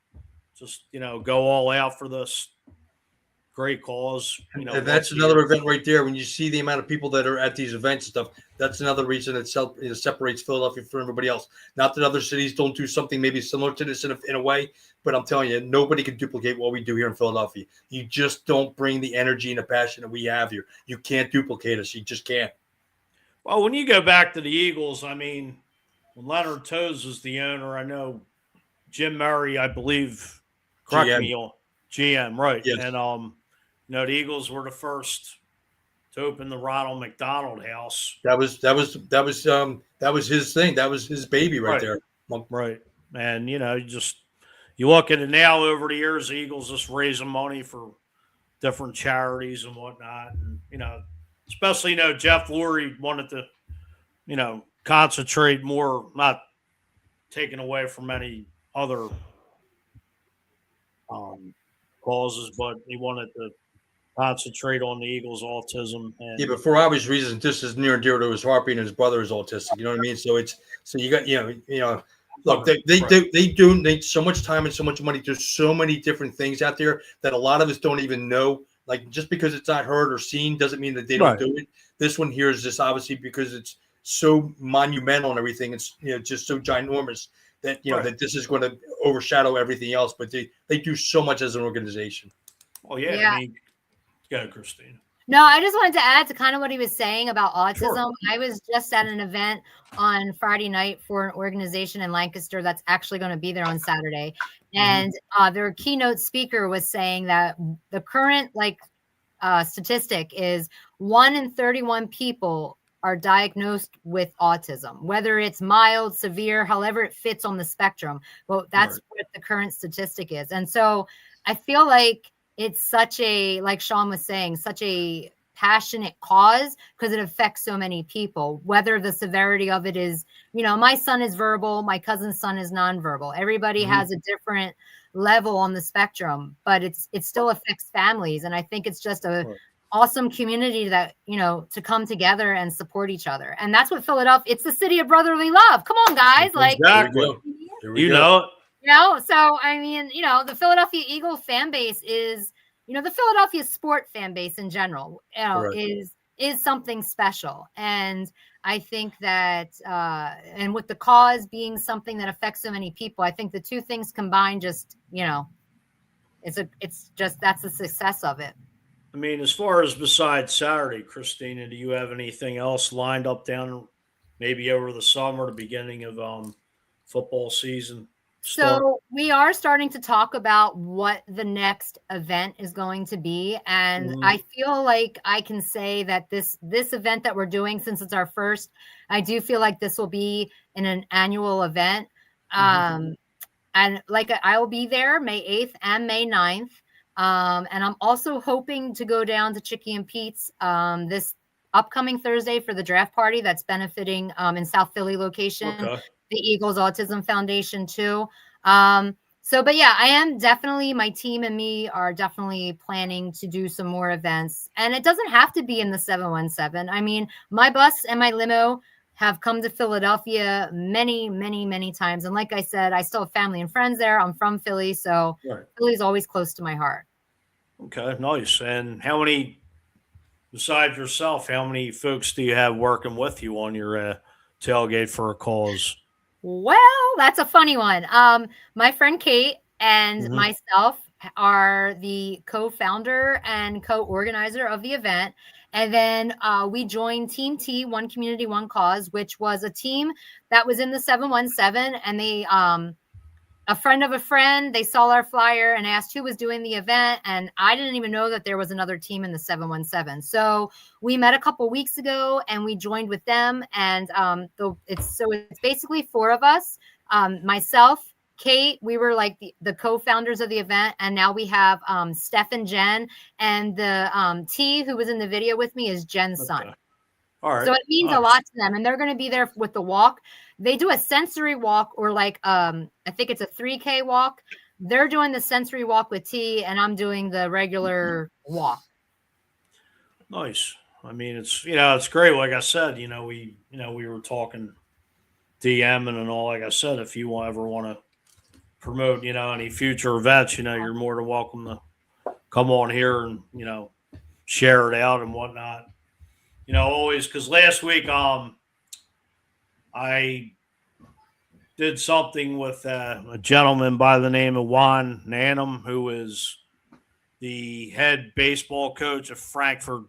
Just, go all out for this great cause.
And that's another event right there. When you see the amount of people that are at these events and stuff, that's another reason it separates Philadelphia from everybody else. Not that other cities don't do something maybe similar to this in a way, but I'm telling you, nobody can duplicate what we do here in Philadelphia. You just don't bring the energy and the passion that we have here. You can't duplicate us. You just can't.
Well, when you go back to the Eagles, I mean, when Leonard Toews was the owner, I know Jim Murray, I believe, correct me on GM, right?
Yes.
And the Eagles were the first to open the Ronald McDonald House.
That was his thing. That was his baby right there.
Right. And you look at it now over the years, the Eagles just raising money for different charities and whatnot. And especially Jeff Lurie wanted to concentrate more, not taking away from any other causes, but he wanted to concentrate on the Eagles' autism. And
yeah, but for obvious reasons, this is near and dear to his heart, being his brother is autistic. You know what I mean? So you got look, they donate so much time and so much money. There's so many different things out there that a lot of us don't even know. Like just because it's not heard or seen doesn't mean that they don't do it. This one here is just obviously because it's so monumental and everything. It's just so ginormous that that this is going to overshadow everything else. But they do so much as an organization.
Oh yeah. I mean, go, Christina.
No, I just wanted to add to kind of what he was saying about autism. Sure. I was just at an event on Friday night for an organization in Lancaster that's actually going to be there on Saturday. And their keynote speaker was saying that the current statistic is 1 in 31 people are diagnosed with autism, whether it's mild, severe, however it fits on the spectrum. Well, that's what the current statistic is. And so I feel like it's such a, like Sean was saying, such a passionate cause because it affects so many people, whether the severity of it is, my son is verbal, my cousin's son is nonverbal. Everybody has a different level on the spectrum, but it still affects families. And I think it's just a awesome community that, to come together and support each other. And that's what Philadelphia, it's the city of brotherly love. Come on, guys.
Exactly. Know it.
So I mean, the Philadelphia Eagle fan base is, the Philadelphia sport fan base in general, is something special. And I think that, and with the cause being something that affects so many people, I think the two things combined just, it's just, that's the success of it.
I mean, as far as besides Saturday, Christina, do you have anything else lined up down maybe over the summer, the beginning of football season?
So we are starting to talk about what the next event is going to be, and I feel like I can say that this event that we're doing, since it's our first, I do feel like this will be an annual event. And like I will be there May 8th and May 9th. And I'm also hoping to go down to Chicky and Pete's this upcoming Thursday for the draft party that's benefiting in South Philly location, the Eagles Autism Foundation too. But yeah, I am definitely, my team and me are definitely planning to do some more events. And it doesn't have to be in the 717. I mean, my bus and my limo have come to Philadelphia many, many, many times. And like I said, I still have family and friends there. I'm from Philly, so Philly's always close to my heart.
Okay, nice. And how many, besides yourself, how many folks do you have working with you on your tailgate for a cause?
Well, that's a funny one. My friend Kate and myself are the co-founder and co-organizer of the event. And then we joined Team T, One Community, One Cause, which was a team that was in the 717. And they, a friend of a friend, they saw our flyer and asked who was doing the event. And I didn't even know that there was another team in the 717. So we met a couple weeks ago and we joined with them. And it's basically four of us, myself, Kate, we were like the co-founders of the event. And now we have Steph and Jen, and the T who was in the video with me is Jen's son.
All right.
So it means a lot to them. And they're going to be there with the walk. They do a sensory walk, or like, I think it's a 3K walk. They're doing the sensory walk with T, and I'm doing the regular walk.
Nice. I mean, it's great. Like I said, we were talking DMing and all. Like I said, if you ever want to promote, any future events, you're more than welcome to come on here and, share it out and whatnot. Always, because last week, I did something with a gentleman by the name of Juan Nanum, who is the head baseball coach of Frankfurt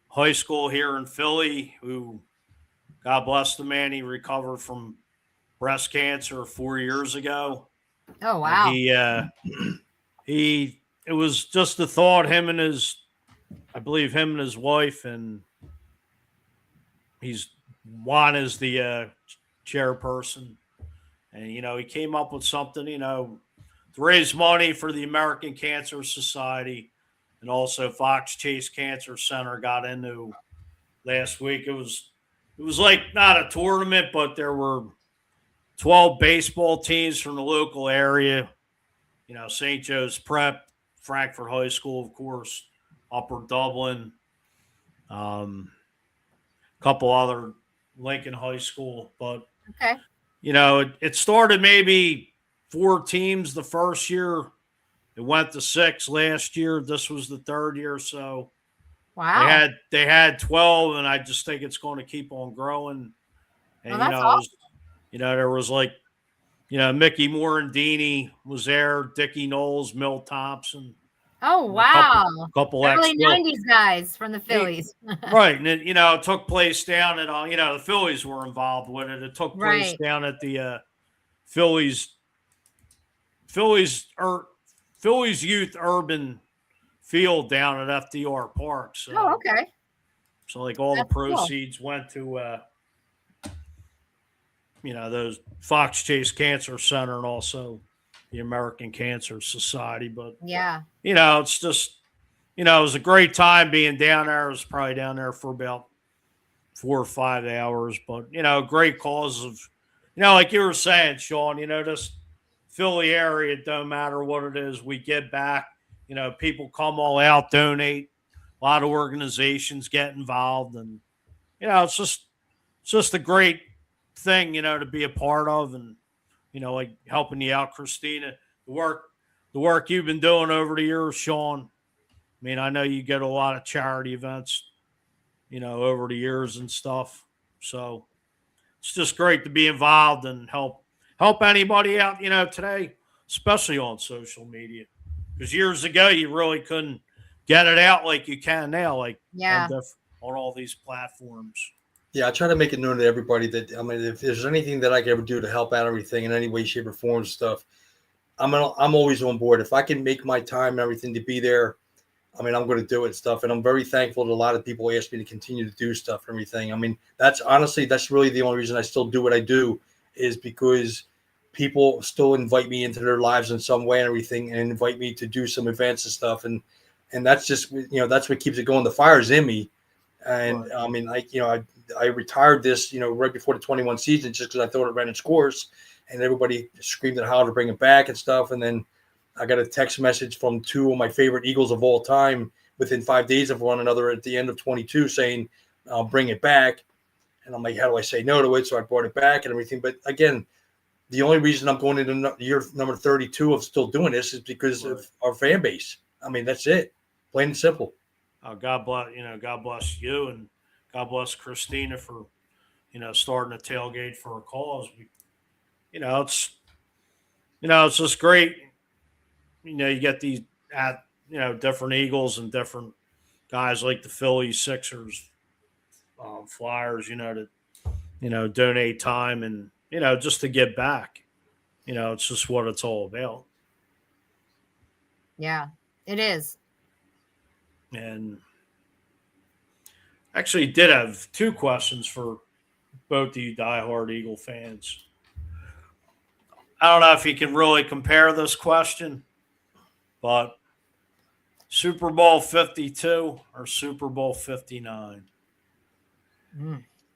High School here in Philly, who, God bless the man, he recovered from breast cancer 4 years ago.
Oh, wow.
And it was just the thought, him and his wife, and Juan is the chairperson. And, he came up with something, to raise money for the American Cancer Society, and also Fox Chase Cancer Center got into last week. It was like not a tournament, but there were 12 baseball teams from the local area, St. Joe's Prep, Frankfurt High School, of course, Upper Dublin, couple other, Lincoln High School. But, it started maybe 4 teams the first year. It went to 6 last year. This was the 3rd year. So
wow,
they had 12, and I just think it's going to keep on growing. And,
that's awesome.
There was like, Mickey Morandini was there, Dickie Knowles, Milt Thompson.
Oh, wow.
A couple
early 90s guys from the Phillies.
Right. And it took place down at, the Phillies were involved with it. It took place down at the Phillies Youth Urban Field down at FDR Park. So,
okay.
So like all the proceeds went to, those Fox Chase Cancer Center and also the American Cancer Society. But
yeah,
it's just, it was a great time being down there. I was probably down there for about 4 or 5 hours, but, great cause of, like you were saying, Sean, this Philly area, it don't matter what it is, we give back, people come all out, donate, a lot of organizations get involved, and, it's just a great thing, to be a part of, and, like helping you out, Christina, the work you've been doing over the years, Sean. I mean, I know you get a lot of charity events, over the years and stuff. So it's just great to be involved and help anybody out, today, especially on social media. Because years ago, you really couldn't get it out like you can now, like on all these platforms.
Yeah, I try to make it known to everybody that, I mean, if there's anything that I can ever do to help out everything in any way, shape, or form stuff, I'm always on board. If I can make my time and everything to be there, I mean, I'm going to do it and stuff. And I'm very thankful that a lot of people ask me to continue to do stuff and everything. I mean, that's really the only reason I still do what I do, is because people still invite me into their lives in some way and everything, and invite me to do some events and stuff. And that's just, that's what keeps it going. The fire's in me. And
Right.
I mean, I retired this, right before the 21 season, just because I thought it ran its course, and everybody screamed and hollered to bring it back and stuff. And then I got a text message from two of my favorite Eagles of all time within 5 days of one another at the end of 22 saying, I'll bring it back. And I'm like, how do I say no to it? So I brought it back and everything. But again, the only reason I'm going into year number 32 of still doing this is because of our fan base. I mean, that's it. Plain and simple.
God bless, God bless you, and God bless Christina for, starting a tailgate for a cause. It's just great. You get these different Eagles and different guys like the Phillies, Sixers, Flyers, to, donate time and, just to give back. It's just what it's all about.
Yeah, it is.
And actually did have two questions for both of you diehard Eagle fans. I don't know if you can really compare this question, but Super Bowl 52 or Super Bowl 59?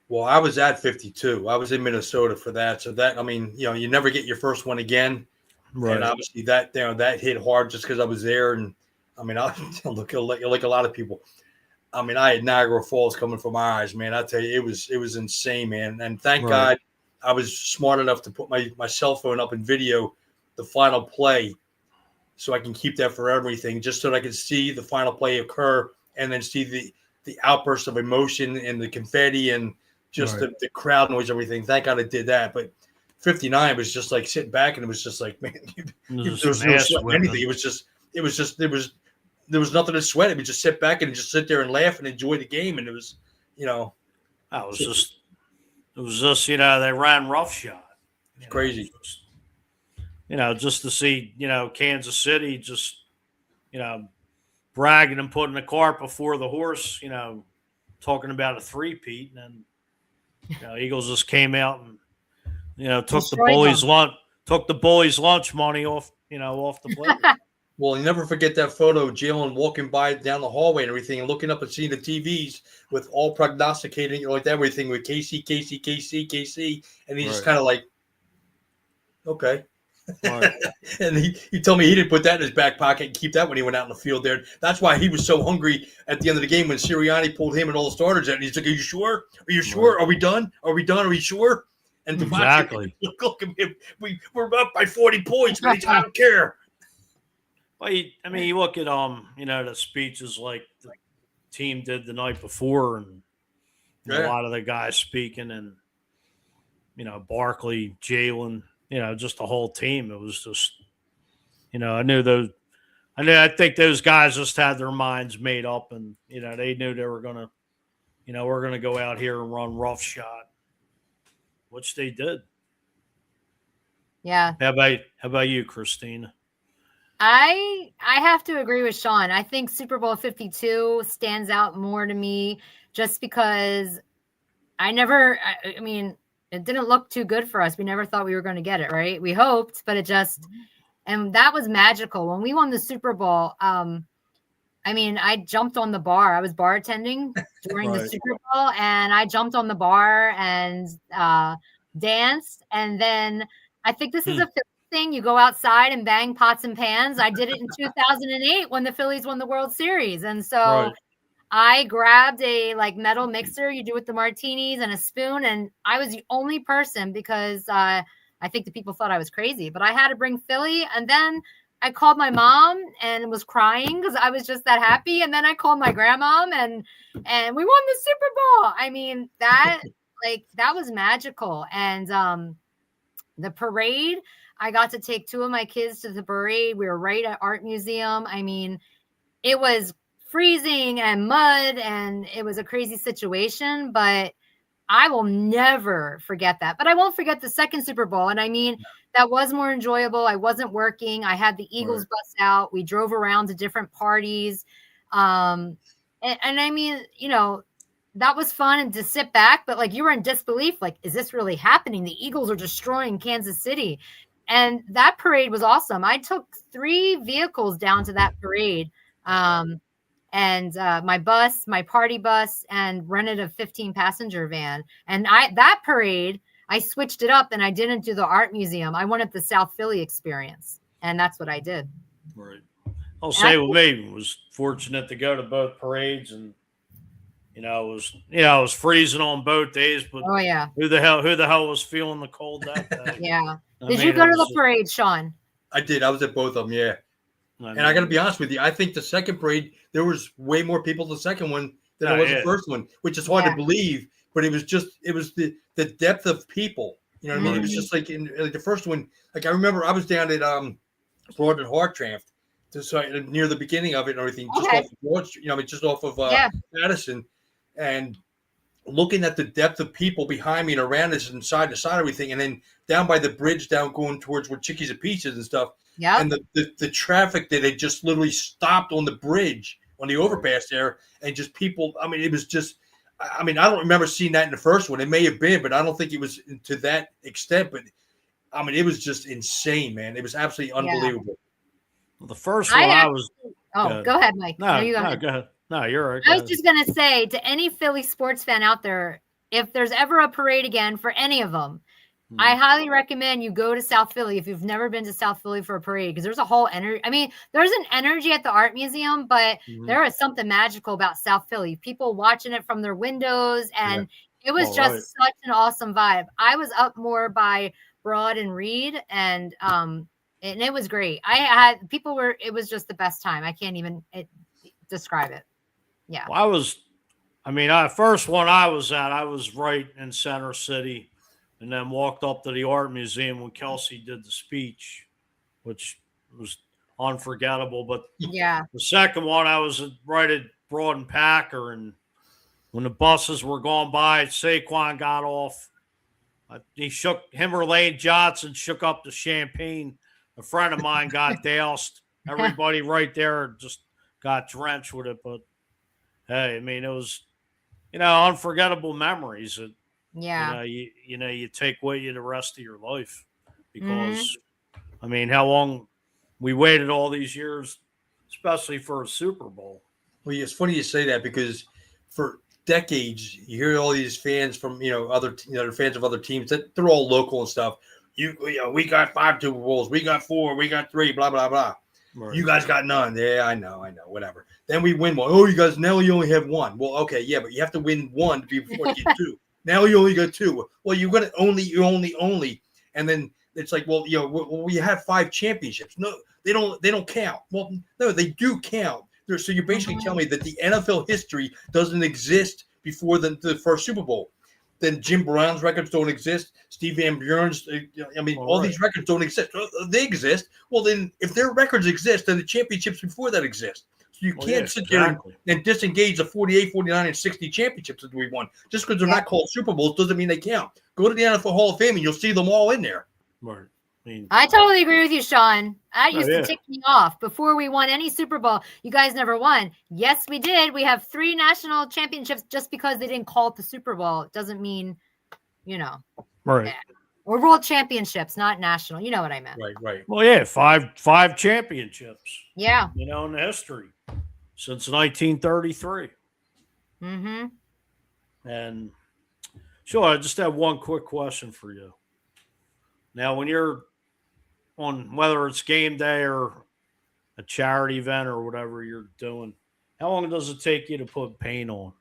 Well, I was at 52. I was in Minnesota for that. So that, I mean, you never get your first one again.
Right.
And obviously that, that hit hard just because I was there. And I mean, I look like a lot of people. I mean, I had Niagara Falls coming from my eyes, man. I tell you, it was insane, man. And thank God I was smart enough to put my cell phone up and video the final play, so I can keep that for everything, just so that I can see the final play occur and then see the outburst of emotion and the confetti and just the crowd noise, everything. Thank God I did that. But 59 was just like sitting back, and it was just like, man, there was no sweat or anything. There was nothing to sweat. It was just sit back and just sit there and laugh and enjoy the game. And it was,
it was just, they ran roughshod.
It's crazy.
Just to see, Kansas City just, bragging and putting the cart before the horse, talking about a three-peat. And then, Eagles just came out and, took the bullies' lunch money off the plate.
Well, you never forget that photo of Jalen walking by down the hallway and everything and looking up and seeing the TVs with all prognosticating, like everything with KC. And he's just kind of like, okay. Right. And he told me he didn't put that in his back pocket and keep that when he went out in the field there. That's why he was so hungry at the end of the game when Sirianni pulled him and all the starters out. And he's like, are you sure? Are you sure? Are we done? Are we done? Are we sure? And
exactly.
Look at him. We're up by 40 points, but I don't care.
Well, you look at the speeches like the team did the night before, and a lot of the guys speaking, and Barkley, Jalen, just the whole team. It was just, I think those guys just had their minds made up, and they knew they were gonna, we're gonna go out here and run roughshod, which they did.
Yeah.
How about you, Christina?
I have to agree with Sean. I think Super Bowl 52 stands out more to me just because I mean, it didn't look too good for us. We never thought we were going to get it, right? We hoped, but and that was magical. When we won the Super Bowl, I mean, I jumped on the bar. I was bartending during the Super Bowl, and I jumped on the bar and danced. And then I think this is a thing. You go outside and bang pots and pans. I did it in 2008 when the Phillies won the World Series. And so I grabbed a metal mixer you do with the martinis and a spoon. And I was the only person because I think the people thought I was crazy, but I had to bring Philly. And then I called my mom and was crying because I was just that happy. And then I called my grandmom and we won the Super Bowl. I mean, that was magical. And the parade, I got to take two of my kids to the parade. We were right at Art Museum. I mean, it was freezing and mud and it was a crazy situation, but I will never forget that. But I won't forget the second Super Bowl. And I mean, that was more enjoyable. I wasn't working. I had the Eagles bus out. We drove around to different parties. And I mean, that was fun and to sit back, but like you were in disbelief. Like, is this really happening? The Eagles are destroying Kansas City. And that parade was awesome. I took 3 vehicles down to that parade. And my bus, my party bus, and rented a 15-passenger van. And that parade, I switched it up and I didn't do the art museum. I wanted the South Philly experience. And that's what I did.
Right. I'll say with me, was fortunate to go to both parades, and it was freezing on both days, but
oh yeah,
who the hell was feeling the cold that day?
Yeah. Did you go to the parade, Sean?
I did. I was at both of them, yeah. And I got to be honest with you, I think the second parade, there was way more people the second one than there was the first one, which is hard to believe. But it was the depth of people. You know what I mean? It was just like in the first one. Like I remember, I was down at Broad and Hartranft, near the beginning of it and everything, just off of Broad Street, just off of Madison, and looking at the depth of people behind me and around us and side to side, everything, and then down by the bridge, down going towards where Chickies and Peaches and stuff.
Yeah.
And the traffic that had just literally stopped on the bridge, on the overpass there, and just people. I mean, it was just. I mean, I don't remember seeing that in the first one. It may have been, but I don't think it was to that extent. But I mean, it was just insane, man. It was absolutely unbelievable.
Well, the first one I was.
Oh, go ahead, Mike.
No, go ahead. No, you're right.
I was just gonna say to any Philly sports fan out there, if there's ever a parade again for any of them, I highly recommend you go to South Philly if you've never been to South Philly for a parade, because there's a whole energy. I mean, there's an energy at the art museum, but there is something magical about South Philly. People watching it from their windows, and it was just such an awesome vibe. I was up more by Broad and Reed, and it was great. It was just the best time. I can't even describe it. Yeah.
Well, first one I was at, I was right in Center City. And then walked up to the art museum when Kelsey did the speech, which was unforgettable. But
the
second one, I was right at Broad and Packer, and when the buses were going by, Saquon got off. Him or Lane Johnson shook up the champagne. A friend of mine got doused. Everybody right there just got drenched with it. But hey, I mean, it was, unforgettable memories. You take with you the rest of your life, because I mean, how long we waited all these years, especially for a Super Bowl.
Well, it's funny you say that, because for decades you hear all these fans from other fans of other teams that they're all local and stuff. We got 5 Super Bowls, we got 4, we got 3, blah blah blah. Right. You guys got none. Yeah, I know, whatever. Then we win one. Oh, you guys now you only have 1. Well, okay, yeah, but you have to win 1 to be before you get 2. Now you only got 2. Well, you're gonna only, and then it's like, well, we have 5 championships. No, they don't count. Well, no, they do count. So you're basically telling me that the NFL history doesn't exist before the first Super Bowl. Then Jim Brown's records don't exist. Steve Van Buren's, all these records don't exist. They exist. Well, then if their records exist, then the championships before that exist. So you can't sit there and disengage the 48, 49, and 60 championships that we won. Just because they're not called Super Bowls doesn't mean they count. Go to the NFL Hall of Fame and you'll see them all in there.
Right.
I totally agree with you, Sean. That used to tick me off. Before we won any Super Bowl, you guys never won. Yes, we did. We have 3 national championships. Just because they didn't call it the Super Bowl, it doesn't mean,
Right.
Or world championships, not national. You know what I meant.
Right.
Well, yeah, 5 championships.
Yeah.
In the history since 1933.
Mm-hmm.
And sure, I just have one quick question for you. Now, when you're on, whether it's game day or a charity event or whatever you're doing, how long does it take you to put paint on?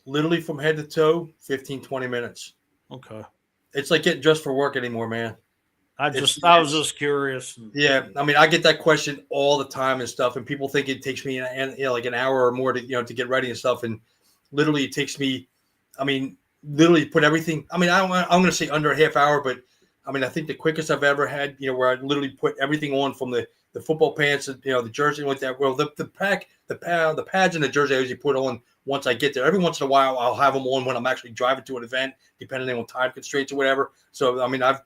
Literally from head to toe, 15, 20 minutes.
Okay.
It's like getting dressed for work anymore, man.
I was just curious.
Yeah, I mean, I get that question all the time and stuff, and people think it takes me like an hour or more to to get ready and stuff, and literally it takes me, literally put everything. I'm going to say under a half hour, but I think the quickest I've ever had, where I literally put everything on, from the football pants, the jersey like that. Well, the pads and the jersey I usually put on once I get there. Every once in a while, I'll have them on when I'm actually driving to an event, depending on time constraints or whatever. So, I mean, I've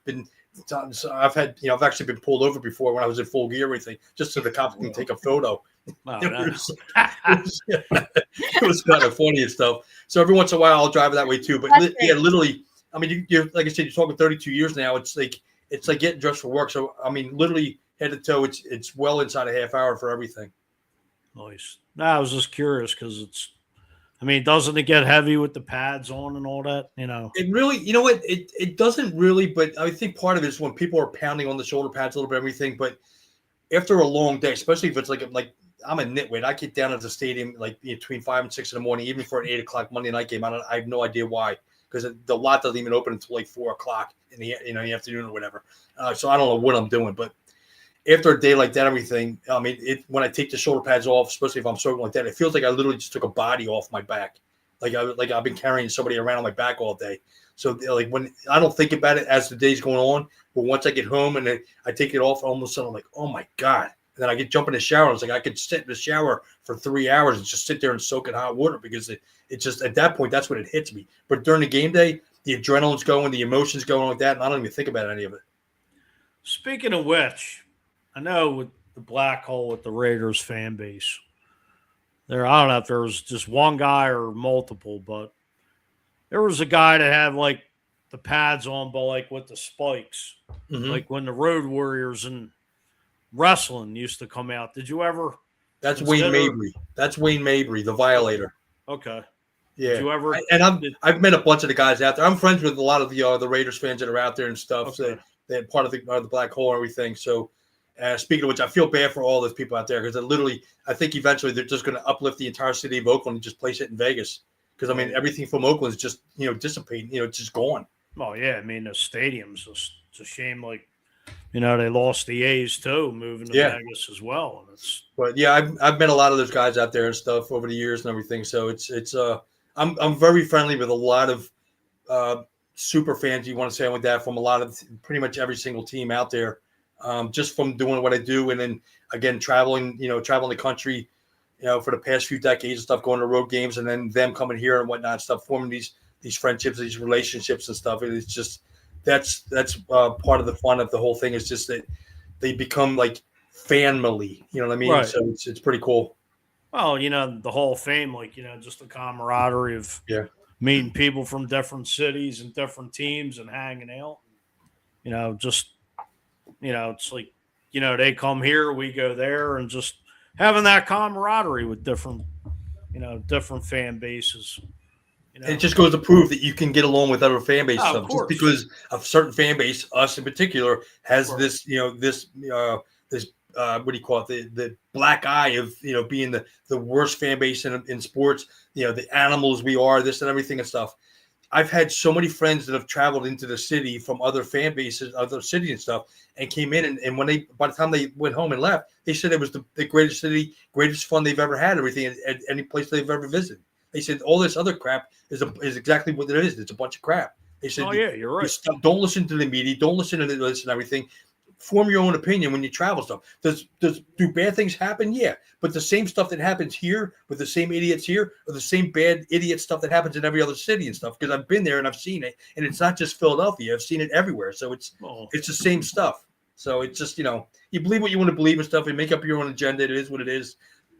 actually been pulled over before when I was in full gear, everything, just so the cops can take a photo.
Oh,
It
no.
it was kind of funny and stuff. So every once in a while, I'll drive that way too. But literally, I mean, you're like I said, you're talking 32 years now. It's like getting dressed for work. So I mean, literally head to toe, it's well inside a half hour for everything.
Nice. No, I was just curious because doesn't it get heavy with the pads on and all that?
It really, you know what? It doesn't really, but I think part of it is when people are pounding on the shoulder pads a little bit, everything. But after a long day, especially if it's like I'm a nitwit, I get down at the stadium like between 5 and 6 in the morning, even for an 8 o'clock Monday night game. I have no idea why, because the lot doesn't even open until like 4 o'clock in the afternoon or whatever. So I don't know what I'm doing, but after a day like that, everything. I mean, when I take the shoulder pads off, especially if I'm struggling like that, it feels like I literally just took a body off my back. Like I've been carrying somebody around on my back all day. So like when I don't think about it as the day's going on, but once I get home and I take it off, almost suddenly I'm like, oh my God. And then I jump in the shower. It's like I could sit in the shower for 3 hours and just sit there and soak in hot water because it just at that point that's when it hits me. But during the game day, the adrenaline's going, the emotions going like that, and I don't even think about any of it.
Speaking of which, I know with the black hole with the Raiders fan base, I don't know if there was just one guy or multiple, but there was a guy that had like the pads on, but like with the spikes, like when the Road Warriors and wrestling used to come out. Did you ever?
That's Wayne Mabry. That's Wayne Mabry, the Violator.
Okay.
Yeah.
Did you ever?
I've met a bunch of the guys out there. I'm friends with a lot of the Raiders fans that are out there and stuff. Okay. So they're part of the black hole and everything. So speaking of which, I feel bad for all those people out there because I think eventually they're just going to uplift the entire city of Oakland and just place it in Vegas. Because I mean, everything from Oakland is just dissipating. It's just gone.
Oh yeah, I mean the stadium's it's a shame. Like they lost the A's too, moving to Vegas as well. And
but yeah, I've met a lot of those guys out there and stuff over the years and everything. So I'm very friendly with a lot of super fans. You want to say like that from a lot of pretty much every single team out there. Just from doing what I do, and then again traveling the country, for the past few decades and stuff, going to road games, and then them coming here and whatnot, stuff, forming these friendships, these relationships and stuff. And it's just that's part of the fun of the whole thing is just that they become like family. You know what I mean? Right. So it's pretty cool.
Well, the Hall of Fame, like just the camaraderie of meeting people from different cities and different teams and hanging out. It's like, they come here, we go there, and just having that camaraderie with different fan bases.
It just goes to prove that you can get along with other fan bases. Just because a certain fan base, us in particular, has this, this what do you call it? The black eye of, being the worst fan base in sports, the animals we are, this and everything and stuff. I've had so many friends that have traveled into the city from other fan bases, other cities and stuff, and came in. And when by the time they went home and left, they said it was the greatest city, greatest fun they've ever had, everything at any place they've ever visited. They said all this other crap is exactly what it is. It's a bunch of crap. They said,
oh yeah, you're right.
Don't listen to the media. Don't listen to this and everything. Form your own opinion when you travel stuff. Do bad things happen? Yeah. But the same stuff that happens here with the same idiots here or the same bad idiot stuff that happens in every other city and stuff. Because I've been there and I've seen it. And it's not just Philadelphia. I've seen it everywhere. So it's the same stuff. So it's just, you believe what you want to believe and stuff and make up your own agenda. It is what it is.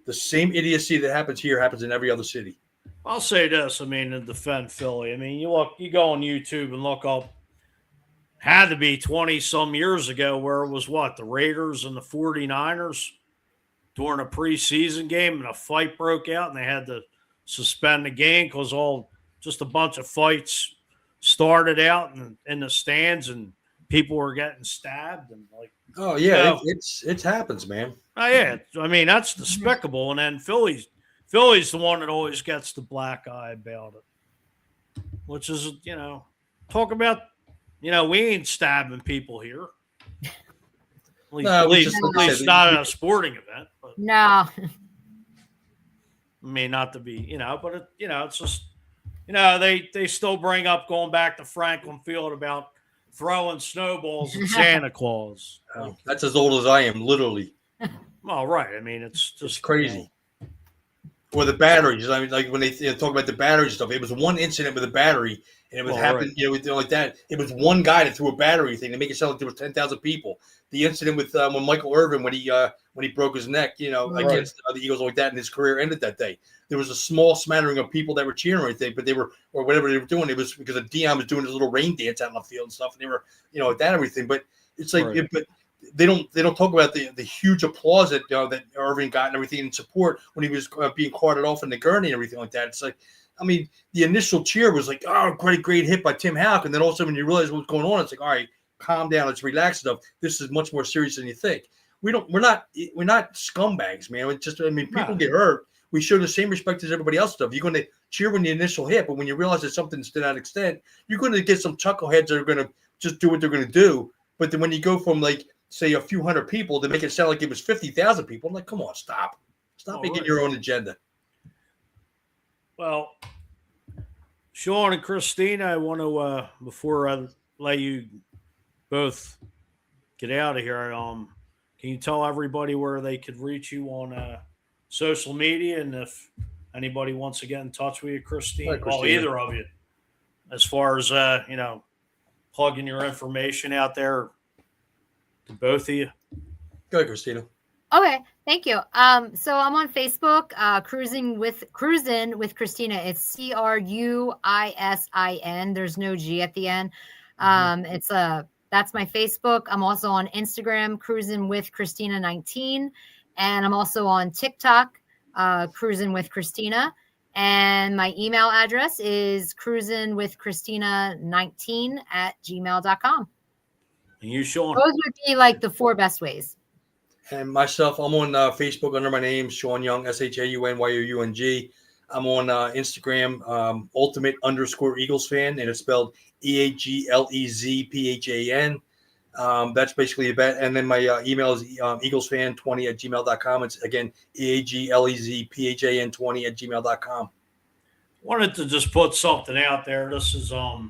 The same idiocy that happens here happens in every other city.
I'll say this. To defend Philly. You go on YouTube and look up, had to be 20 some years ago where it was the Raiders and the 49ers during a preseason game and a fight broke out and they had to suspend the game because just a bunch of fights started out in the stands and people were getting stabbed and
oh yeah, it happens, man.
Oh yeah. That's despicable. And then Philly's the one that always gets the black eye about it, which is, talk about, we ain't stabbing people here. At least not at a sporting event. But,
no.
Not to be, but it's just, they still bring up going back to Franklin Field about throwing snowballs at Santa Claus.
That's as old as I am, literally.
Well, right. It's just
crazy. or the batteries. I mean, like when they talk about the battery stuff, it was one incident with a battery, and it was happened, like that. It was one guy that threw a battery thing to make it sound like there was 10,000 people. The incident with when Michael Irvin when he broke his neck, against the Eagles like that, and his career ended that day. There was a small smattering of people that were cheering right there, but they were, or whatever they were doing. It was because of Dion was doing his little rain dance out in the field and stuff, and they were, that everything. But it's like, but they don't talk about the huge applause that that Irving got and everything in support when he was being carted off in the gurney and everything like that. It's like, I mean, the initial cheer was like, oh, great hit by Tim Houck, and then all of a sudden when you realize what's going on, it's like, all right, calm down, let's relax stuff. This is much more serious than you think. We're not scumbags, man. It's just, I mean, people get hurt. We show the same respect as everybody else stuff. You're going to cheer when the initial hit, but when you realize that something's to that extent, you're going to get some chuckleheads that are going to just do what they're going to do. But then when you go from like, say, a few hundred people to make it sound like it was 50,000 people, I'm like, come on, stop making your own agenda.
Well, Sean and Christina, I want to before I let you both get out of here, can you tell everybody where they could reach you on social media, and if anybody wants to get in touch with you, Christine, well, either of you, as far as plugging your information out there to both of you.
Go ahead, Christina.
Okay, thank you. So I'm on Facebook, Cruising with Christina. It's CRUISIN. There's no G at the end. That's my Facebook. I'm also on Instagram, Cruising with Christina 19, and I'm also on TikTok, Cruising with Christina. And my email address is cruisingwithchristina19@gmail.com.
And you, Sean?
Those would be like the 4 best ways.
And myself, I'm on Facebook under my name, Sean Young, SHAUNYOUNG. I'm on Instagram, ultimate_Eagles fan, and it's spelled EAGLEZPHAN. That's basically about. And then my email is eaglesfan20@gmail.com. It's again EAGLEZPHAN20@gmail.com.
Wanted to just put something out there. This is a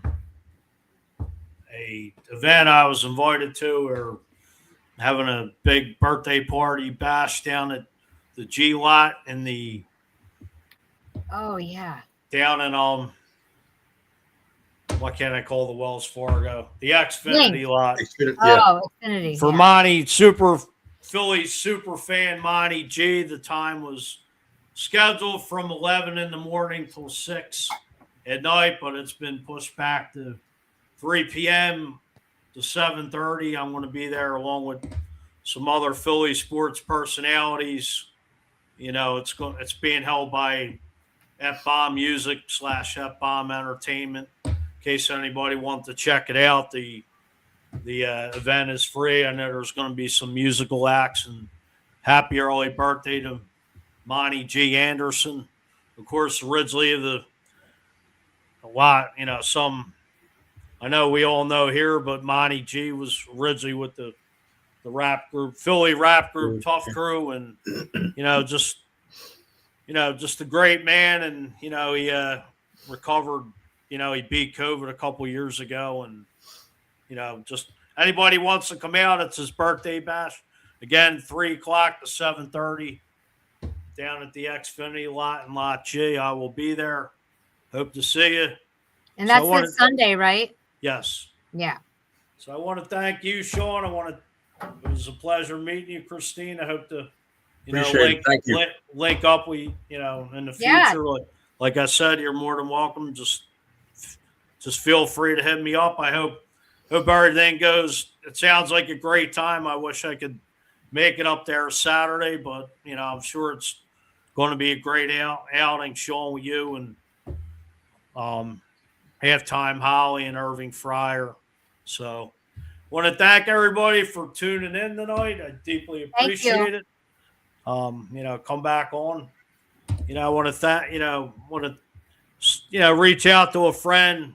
event I was invited to, or having a big birthday party bash down at the G lot in the down in what can I call the Wells Fargo? The Xfinity lot.
Xfinity.
For Monty, Phillies super fan Monty G. The time was scheduled from 11 in the morning till 6 at night, but it's been pushed back to 3 p.m. to 7:30. I'm going to be there along with some other Philly sports personalities. It's being held by F-Bomb Music / F-Bomb Entertainment. In case anybody wants to check it out, the event is free. I know there's going to be some musical acts, and happy early birthday to Monty G. Anderson. Of course, originally I know we all know here, but Monty G was originally with the rap group, Philly rap group, Tough Crew, and just a great man. And he recovered. He beat COVID a couple years ago, and just anybody wants to come out, it's his birthday bash. Again, 3 o'clock to 7:30 down at the Xfinity lot in Lot G. I will be there. Hope to see you.
And that's this Sunday, right?
Yes.
Yeah.
So I want to thank you, Sean. It was a pleasure meeting you, Christine. I hope to, link up with in the future. Like I said, you're more than welcome. Just feel free to hit me up. I hope everything goes. It sounds like a great time. I wish I could make it up there Saturday, but I'm sure it's going to be a great outing, Sean, with you and halftime Holly and Irving Fryer. So want to thank everybody for tuning in tonight. I deeply appreciate it. Come back on. I want to reach out to a friend,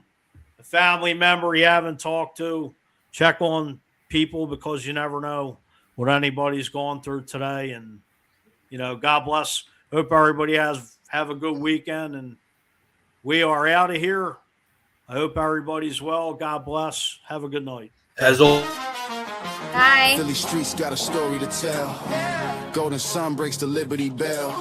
a family member you haven't talked to. Check on people, because you never know what anybody's going through today. And God bless. Hope everybody have a good weekend, and we are out of here. I hope everybody's well. God bless. Have a good night.
As always.
Bye.
Philly streets got a story to tell. Golden sun breaks the Liberty Bell.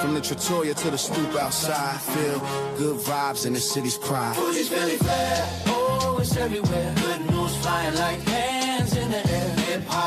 From From the Trattoria to the stoop outside, feel good vibes in the city's pride.
Fuji's Philly flag, oh, it's everywhere. Good news flying like hands in the air. Hip hop.